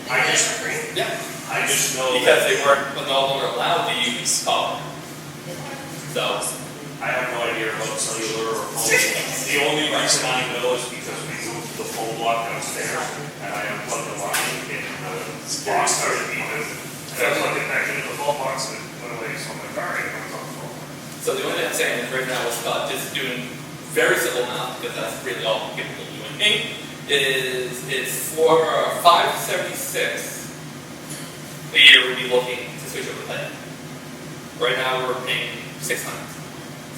They do it for free? yeah. I just know Because that, they weren't no longer allowed to use copper. So, I have no idea about cellular or phone. The only reason I know is because we moved the phone block downstairs, and I unplugged the line, and the box started beeping. And I plugged it back into the phone box, and it went away, so I'm like, all right, I was on the phone. so the only thing I'm saying is right now with Scott, just doing very simple math, because that's really all I'm capable of doing, is it's for $576 a year we'd be looking to switch over to plan. Right now, we're paying $600.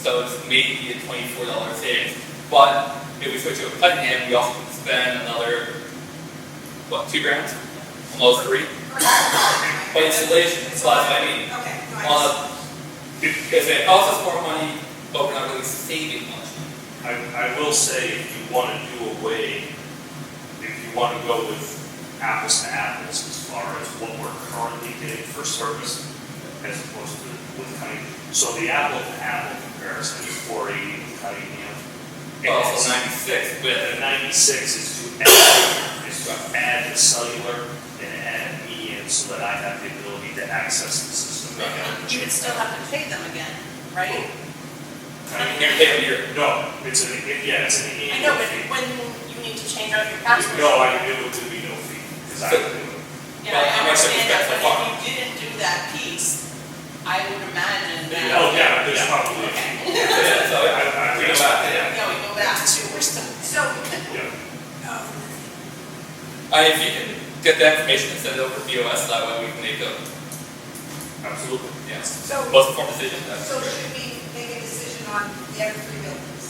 So it's maybe a $24 savings. But if we switch over to Cunningham, we also have to spend another, what, $2,000? Almost $3,000? But installation, so that's what I mean. Okay, no, I If it costs us more money, but we're not really saving much. I will say, if you want to do away, if you want to go with apples to apples as far as what we're currently getting for service, as opposed to with Cunningham. So the apple to apple comparison is 480 with Cunningham. Also 96 with, And 96 is to add the cellular and add me in so that I have the ability to access the system. You would still have to pay them again, right? You're paying your, No, it's an I know, annual but fee. when you need to change out your password. No, it would be no fee, because I would do it. Yeah, Well, I how much have you understand spent that, so but far? if you didn't do that piece, I would imagine that. Oh, yeah, there's probably. Okay. yeah, so we go back to that. Yeah, we go back to, we're still. So, Yeah. If you can get that information and send it over to BOS, that way we can make a, Absolutely. yes, so, most informed decision, that's so great. should we make a decision on the other three buildings?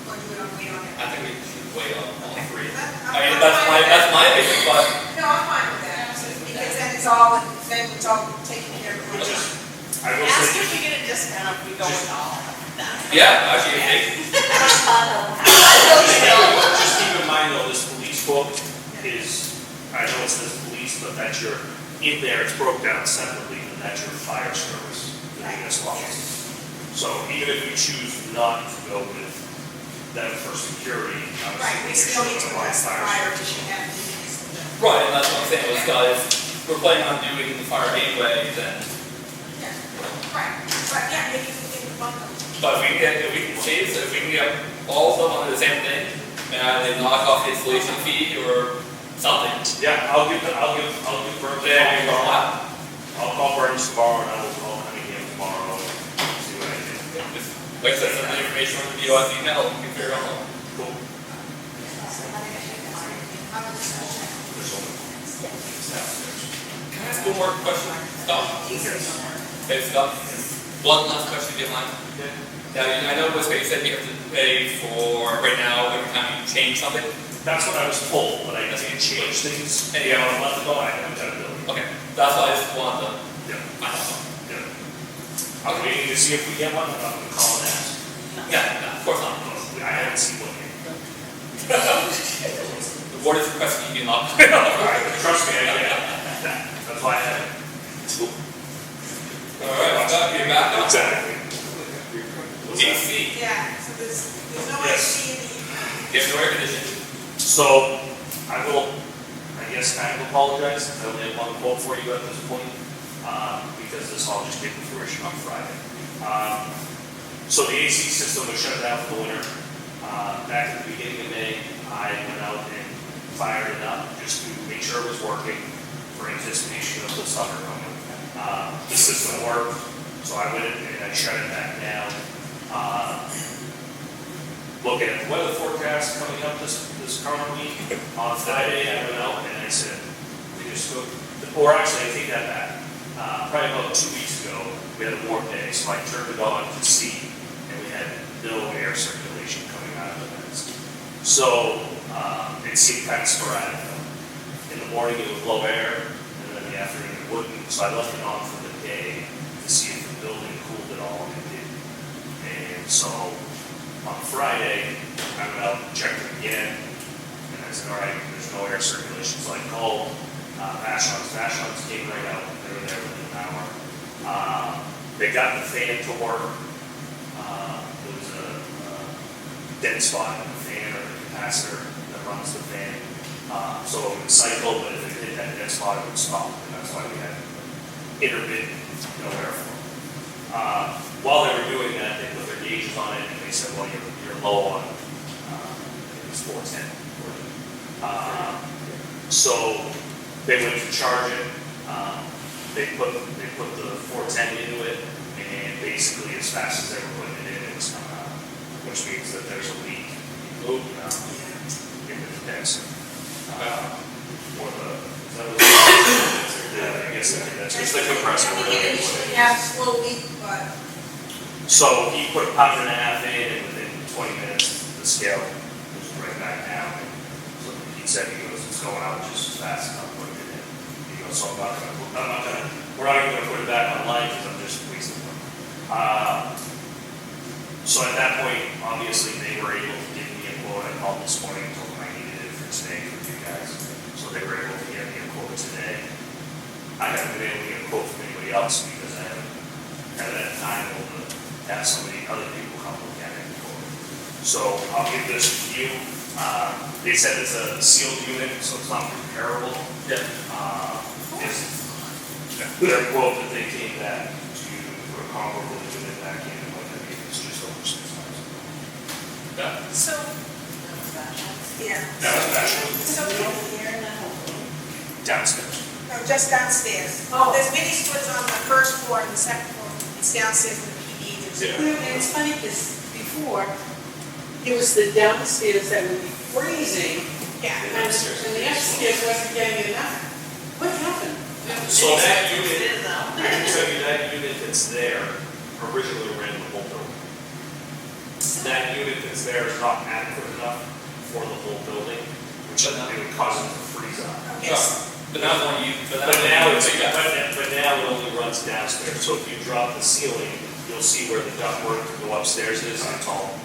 Or do we want to wait on it? I think we should wait on all three. I'm I mean, fine that's with my opinion, but No, I'm fine with that, because then it's all, taken care of. Which is, I will Ask say, if we get a discount if we go with all of that. yeah, actually, I think, just keep in mind though, this police book is, I know it says police, but that's your, in there, it's broke down separately, and that's your fire service, the biggest office. So even if you choose not to go with them for security, Right, we obviously, still you're need to still gonna address the buy fire service. issue and the. right, and that's what I'm saying, was guys, we're planning on doing the fire anyway, then, Right, but yeah, maybe we can bundle. but if we can save, so if we can get all of them under the same thing, and they knock off the installation fee or something, Yeah, I'll give Burns a then we go call. on. I'll call Burns tomorrow, and I will call Cunningham tomorrow, and see what I can do. Like I said, send the information on the BOS email, we can figure it out. Cool. There's only Can I ask one more question? Stop. Okay, stop. One last question, if you don't mind. Now, I know what you said you have to pay for, right now, every time you change something. That's what I was told, but I can't change things. And Yeah, I'll let them know I haven't done it. Okay, that's why I just wanted to Yeah, find out. yeah. I'm waiting to see if we get one, I'm not gonna call and ask. Yeah, no, of course not. I haven't seen one yet. The board is requesting you not. Trust me, I get it. That's why I have it. All right, you're back up. Exactly. AC, Yeah, so there's no Yes. AC in the. you have no air conditioning. So, I will, I guess, kind of apologize, I only have one quote for you at this point, because this all just came to fruition on Friday. So the AC system was shut down for the winter. Back at the beginning of May, I went out and fired it up just to make sure it was working for anticipation of the summer coming. The system worked, so I went in and I shut it back down. Looking at the weather forecast coming up this current week, on Friday, I went out and I said, we just go, or actually, I take that back. Probably about 2 weeks ago, we had a warm day, so I turned it on to see, and we had no air circulation coming out of the vents. So, it seemed kind of sporadic. In the morning, it would blow air, and then in the afternoon, it wouldn't. So I left it on for the day to see if the building cooled at all, and it didn't. And so, on Friday, I went out and checked it again, and I said, all right, there's no air circulation, so I called Vashon's. Vashon's came right out, they were there within an hour. They got the fan to work. There was a dead spot in the fan or the capacitor that runs the fan. So it would cycle, but if it hit that dead spot, it would stop, and that's why we had intermittent, no airflow. While they were doing that, they put their gauges on it, and they said, well, you're low on, it was 410. So they went to charge it, they put the 410 into it, and basically as fast as they were putting it in, it was coming out, which means that there's a leak in the condenser. Or the, is that what it is? Yeah, I guess that's It's the compressor, really. Yeah, slowly, but. So he put a pound and a half in, and within 20 minutes, the scale was right back down. So he said, it's going out just as fast as I'm putting it in. He goes, so we're not even gonna put it back online, because I'm just wasting money. So at that point, obviously, they were able to give me a quote. I called this morning, told them I needed it for today for you guys. So they were able to get me a quote today. I haven't been able to get a quote from anybody else, because I haven't had that time to have so many other people come look at it. So I'll give this to you. They said it's a sealed unit, so it's not repairable. Yeah. Their quote that they came back to put a comparable unit back in, what I mean, it's just over $6,000. Yeah. So, yeah. That was actually So, downstairs. no, just downstairs. Oh. There's mini splits on the first floor and the second floor. It's downstairs in the PD. Yeah. And it's funny because before, it was the downstairs that would be freezing Yeah. and the upstairs wasn't getting enough. What happened? So that unit, It is now. I can tell you that unit that's there originally ran the whole building. That unit that's there is not adequate enough for the whole building, which it would cause it to freeze up. Okay. But now when you, But now it only runs downstairs, so if you drop the ceiling, you'll see where the ductwork to go upstairs is, and it's all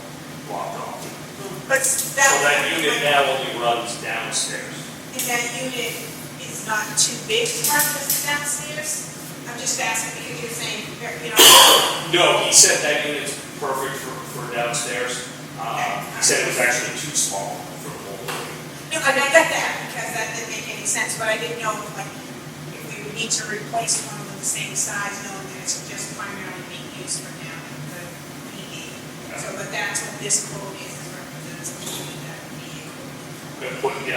blocked off. But So that unit now only runs downstairs. And that unit is not too big to run just downstairs? I'm just asking because you're saying, you know. No, he said that unit's perfect for downstairs. He said it was actually too small for the whole building. No, and I got that because that didn't make any sense, but I didn't know like if we would need to replace one of the same size, knowing that it's just primarily being used for now, the PD. So, but that's what this quote is represents the unit that PD. Equivalent to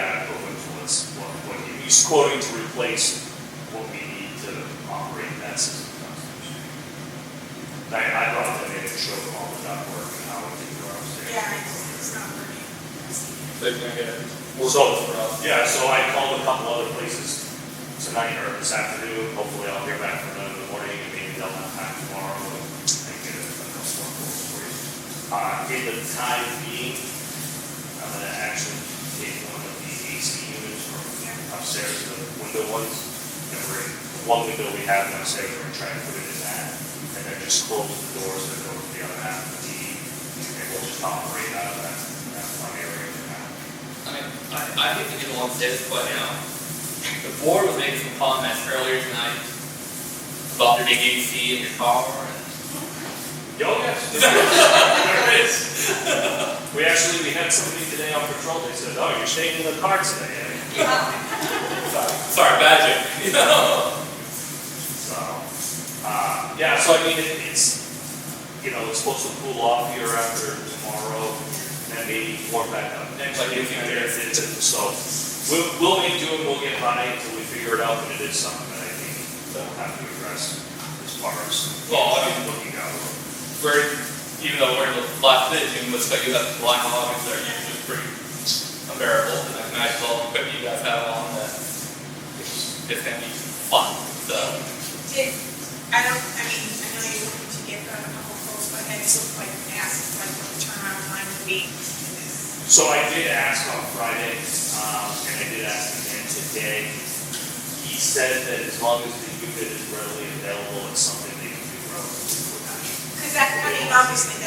what he's quoting to replace what we need to operate that system downstairs. I brought that in and showed them all the ductwork and how it can go upstairs. Yeah, it's not working. they're gonna get it. Yeah, so I called a couple other places tonight or this afternoon. Hopefully I'll hear back from them in the morning and maybe they'll have time tomorrow and get a couple more quotes for you. In the time being, I'm gonna actually take one of the AC units from upstairs, the window ones. And we're, the one window we have downstairs, we're gonna try to put it in that. And then just close the doors that go to the other half of the TV. And we'll just operate out of that front area for now. I mean, I hate to get along this, but you know, the board was making some comments earlier tonight about there being AC in your car and. Oh, yes. There is. We had somebody today on patrol, they said, oh, you're staying in the car today, eh? Sorry, bad joke. You know? So, yeah, so I mean, it's, you know, it's supposed to cool off here after tomorrow, and maybe warm back up next Like week. a few days. So, we'll make do and we'll get by until we figure it out, but it is something that I think we'll have to address as far as Well, I mean, looking out. even though we're in the last minute, you looks like you have the line logs that are usually pretty unbearable, and I can imagine all the equipment you guys have on that it's gonna be fun, so. I know you're looking to get a couple quotes, but I just like asked like what the turnaround time would be. So I did ask on Friday, and I did ask again today. He said that as long as the unit is readily available, it's something they can do relatively quickly. Because that, obviously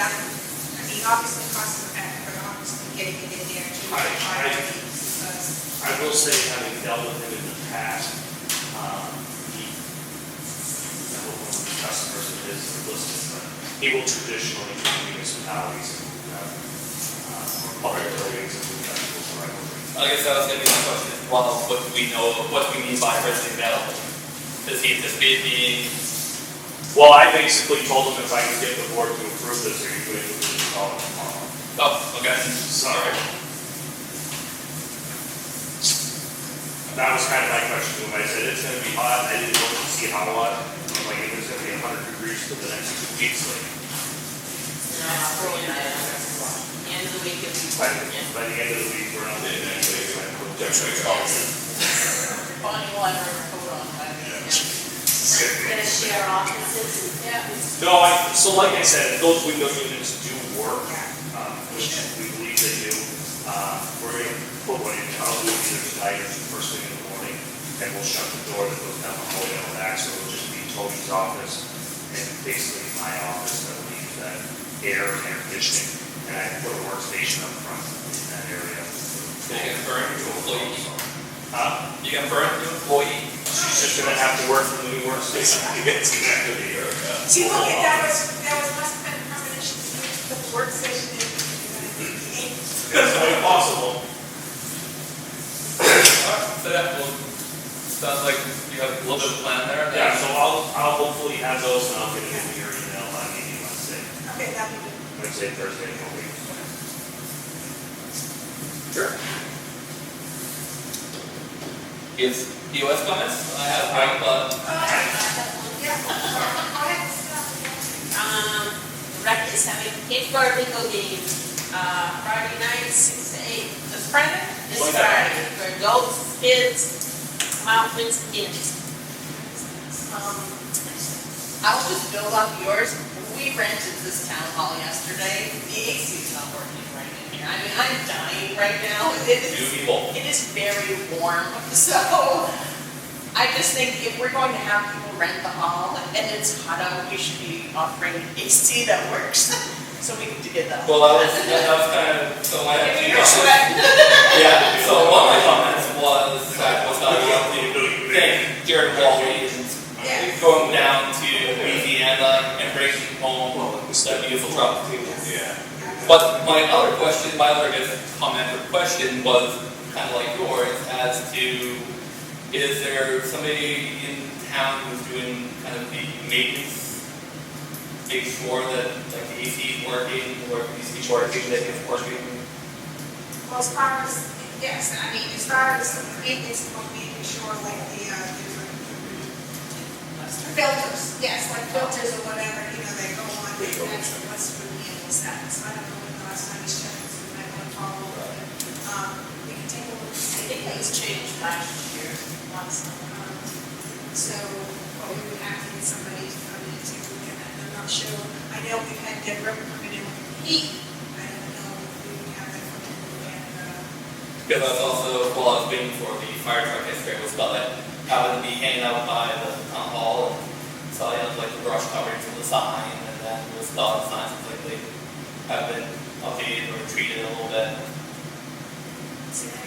costs a fact, but obviously getting it in there too. I will say, having dealt with him in the past, he, I don't know the customers of his are listed, but he will traditionally do municipalities, or public buildings and professionals directly. I guess that was gonna be my question, as well, what do we know, what do we mean by readily available? Does he anticipate being, Well, I basically told him if I could get the board to approve this, are you going to install it tomorrow? oh, okay, Sorry. That was kind of my question to him. I said, it's gonna be hot. I didn't look to see how hot. I'm like, if it's gonna be 100 degrees for the next 2 weeks, like, End of the week, if we. by the end of the week, we're not doing anything. Bonnie will have her coat on by the end. Gonna share offices? Yeah. No, so like I said, those window units do work, which we believe they do. We're gonna put one in, probably either tonight or first thing in the morning, and we'll shut the door that goes down the hallway on the back, so it'll just be Tony's office and basically my office that will use that air and air conditioning, and I put a workstation up front in that area. you gonna burn your employee? You gonna burn your employee? She's just gonna have to work from the new workstation to get to that good air. See, look, that was must have been a combination of the workstation and That's quite possible. So that will, sounds like you have a little bit of a plan there. Yeah, so I'll hopefully have those and I'll get it into your email by maybe Wednesday, Okay, that'd be good. Thursday, no week. Sure. Is EOS comments? I have one, but Yeah, go ahead. The rec is having a skateboard bingo game, Friday night, 6 to 8. This Friday? This What's Friday, for adults, kids, come out, win some games. I'll just build off yours. We rented this town hall yesterday. The AC is not working right in here. I mean, I'm dying right now. beautiful. It is very warm, so I just think if we're going to have people rent the hall and it's hot out, we should be offering AC that works, so we can get that. Well, that was kind of, so I had two You're comments. sweating. Yeah, so one of my comments was, I was talking about the thing, Jared Wally and going down to Louisiana and bringing home that beautiful truck. Yeah. But my other question, my other comment or question was kind of like yours as to, is there somebody in town who's doing kind of the maintenance, make sure that like the AC is working, or the AC working, that it's working? Well, as far as, yes, I mean, as far as maintenance, making sure like the filters, yes, like filters or whatever, they go on, that's what's for me and that. So I don't know when the last time he's checked, so we might want to follow up. We can take a look and I see. think it was changed last year. So, we would have to get somebody to come in and take a look at that. I'm not sure. I know we've had Deborah coming in with heat. I don't know if we would have that come in and Because I was also, while I was waiting for the fire truck yesterday, was about like having to be hanging out by the town hall, and saw like the brush covering from the sign, and then there was a lot of signs like they have been updated or treated a little bit.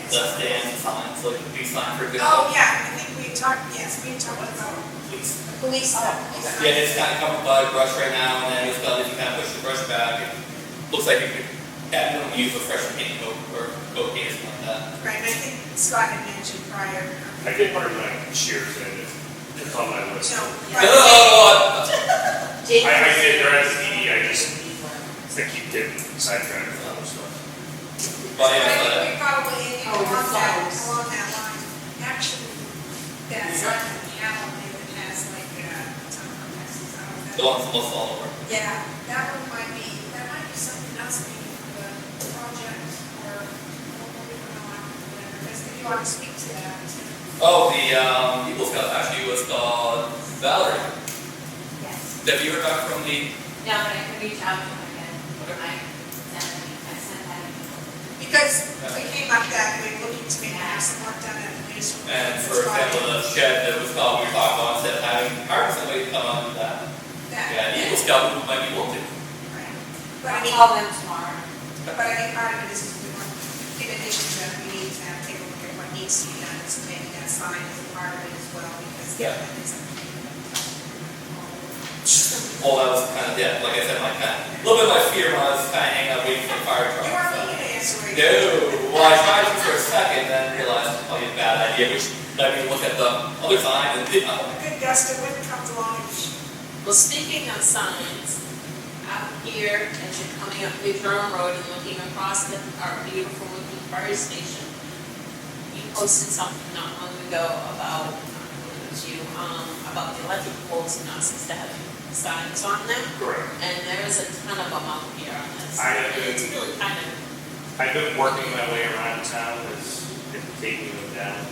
The stand signs, like the police sign for example. Oh, yeah, I think we talked about Police. the police stuff. Yeah, it's kind of covered by brush right now, and then it's got, if you kind of push the brush back, it looks like you could add no use of fresh paint or coat paint or something like that. Right, and I think Scott had mentioned prior. I did put my shears in, it's on my list. No, No, right. I did, there as a PD, I keep getting sidetracked with other stuff. But I yeah, think we probably, Oh, along that line, actually, that sign that we have on there that has like, some protections out of the that. ones almost all over. Yeah, that one might be something else maybe for the project or what we put on, whatever, because if you want to speak to that. Oh, the Eagle Scout actually was called Valerie. Yes. Have you heard back from the? No, but I can reach out to him again. I sent that email. Because we came up that way looking to maybe have some work done at the police. And for example, the shed that was called, we were talking about, instead of hiring somebody to come on and do that. Yeah, the Eagle Scout might be willing to. But I I'll mean, call them tomorrow. but I think part of it is we want, in addition to that, we need to take a look at what needs to be done, so maybe that sign is a part of it as well, because Yeah. that is a. Well, that was kind of, yeah, like I said, a little bit of my fear when I was kind of hanging out waiting for the fire truck. You weren't looking to answer it. No, well, I tried to for a second, then realized it's probably a bad idea, which let me look at the other sign and did not. A good gust of wind comes along. Well, speaking of signs, out here, as you're coming up New Durham Road and looking across our beautiful looking fire station, you posted something not long ago about, I believe it was you, about the electric poles not supposed to have signs on them. Correct. And there's a ton of them out here on this. I have And it's been- really kind of, I've been working my way around town, it's taking them down.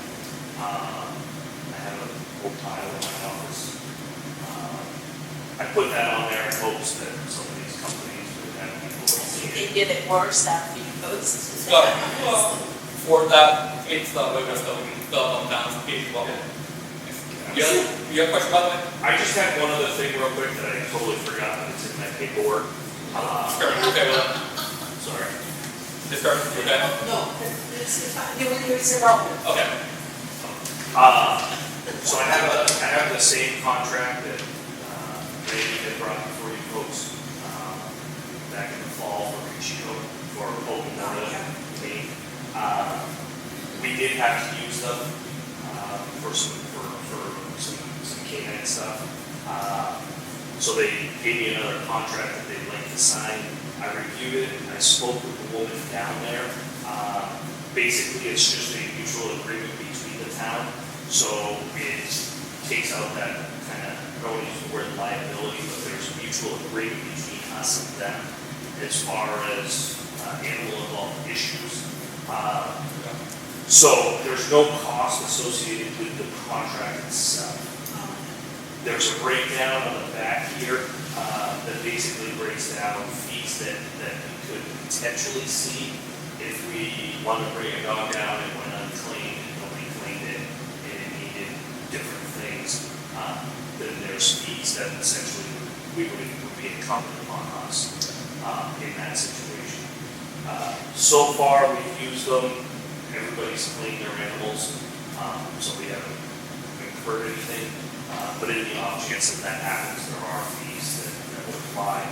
I have a whole pile in my office. I put that on there in hopes that some of these companies would have people see they it. did it worse after you posted it. Scott, for that, it's the webinar stuff, we can fill up on town's page, well. You have a question, by the way? I just had one other thing real quick that I totally forgot, that it's in my paperwork. Sure, you okay with that? Sorry. Just start, you okay? No, it's irrelevant. Okay. So I have the same contract that Randy had brought before you folks back in the fall for Richie for open water. We did have to use them for some canine stuff. So they gave me another contract that they'd like to sign. I reviewed it, I spoke with the woman down there. Basically, it's just a mutual agreement between the town, so it takes out that kind of, I don't want to use the word liability, but there's a mutual agreement between us and them as far as animal-involved issues. So there's no cost associated with the contract itself. There's a breakdown on the back here that basically breaks down fees that we could potentially see if we wanted to bring a dog down and went unclaimed and nobody claimed it and it needed different things. Then there's fees that essentially would be incumbent upon us in that situation. So far, we've used them. Everybody's cleaned their animals, so we haven't incurred anything. But in the off chance that happens, there are fees that would apply.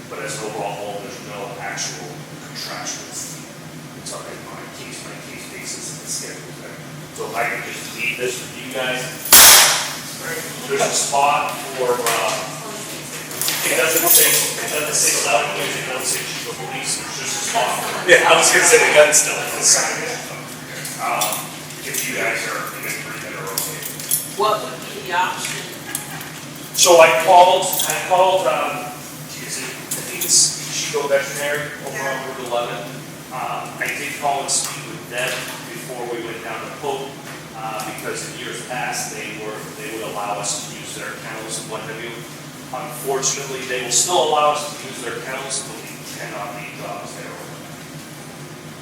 But as an overall whole, there's no actual contractual fee. It's already on a case-by-case basis and the schedule there. So if I could just leave this with you guys. There's a spot for, it doesn't say loud noise, it doesn't say chief of police, there's just a spot. Yeah, I was gonna say the gun's still in the side. If you guys are in agreement or okay. What would be the option? So I called, I think it's Chico Veterinary over on Route 11. I did call and speak with them before we went down to Pope, because in years past, they would allow us to use their kennels and what have you. Unfortunately, they will still allow us to use their kennels, but we cannot leave dogs there.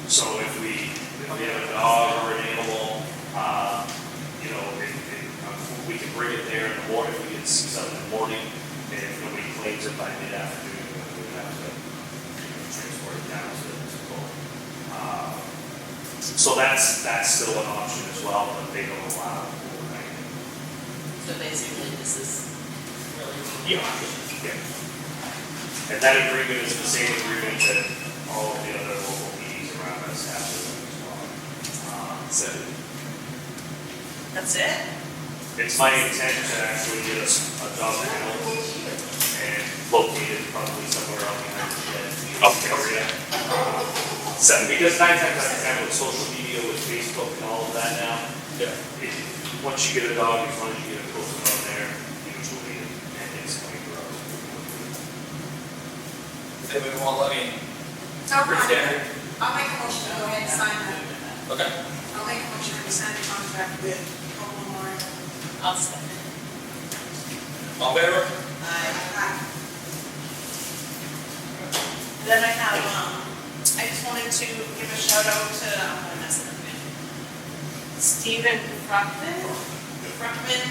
So if we have a dog or an animal, you know, we can bring it there in the morning, we can see something in the morning, and if nobody claims it by mid-afternoon, then we have to transport it down to Pope. So that's still an option as well, but they don't allow overnight. So basically, this is really. Yeah. And that agreement is the same agreement that all of the other local meetings around us have with them as well. That's it? It's my intent to actually get us a dog kennel and locate it probably somewhere out behind the shed. Area. Because 9 times out of 10 with social media, with Facebook and all of that now, once you get a dog, as long as you get it posted on there, usually it's going to grow. If anybody want to let me, So, Christian? I'll make a motion to go ahead and sign that. Okay. I'll make a motion to sign the contract with Hope Memorial. I'll second. All in favor? Aye. Then I have, I just wanted to give a shout out to, I'm gonna mess it up again. Stephen Fruckman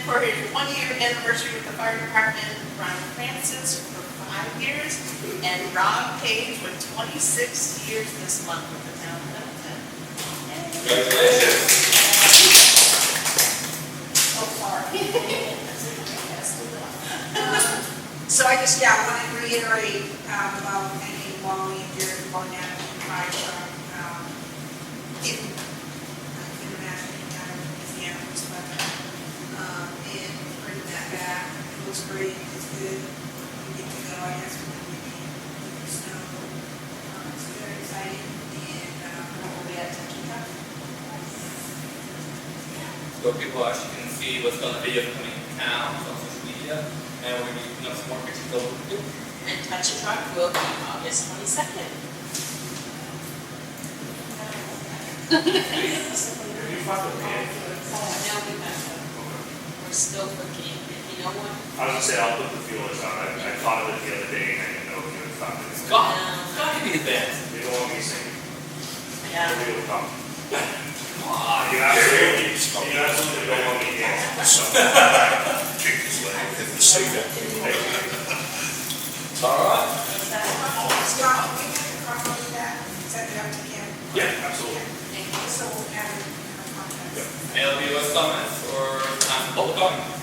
for his 1-year anniversary with the fire department, Brian Francis for 5 years, and Rob Page with 26 years this month with the town of Middleton. Congratulations. Oh, sorry. So I just, want to reiterate about any Wally, if you're going down to the fire truck, I can imagine his animals, but, and bring that back. It looks great, it's good. We get to go, I guess, when we snow. It's very exciting, and, Hopefully at 10 o'clock. So people actually can see what's on the video coming to town on social media, and we're going to be putting up some more pictures of what we do. And Touch a Truck will be August 22nd. You find the man? Now we have, we're still looking, if you know what. I was gonna say, I'll put the feelers on. I thought of it the other day and I didn't know if you had found it. God give me the best. They don't want me singing. Yeah. Nobody will come. Come on. You absolutely don't want me dancing. So, kick his leg in the seat. All right. Scott, we have to copy that, send it out to Kim. Yeah, absolutely. So we'll have it in our contract. Any other comments or time for public comment?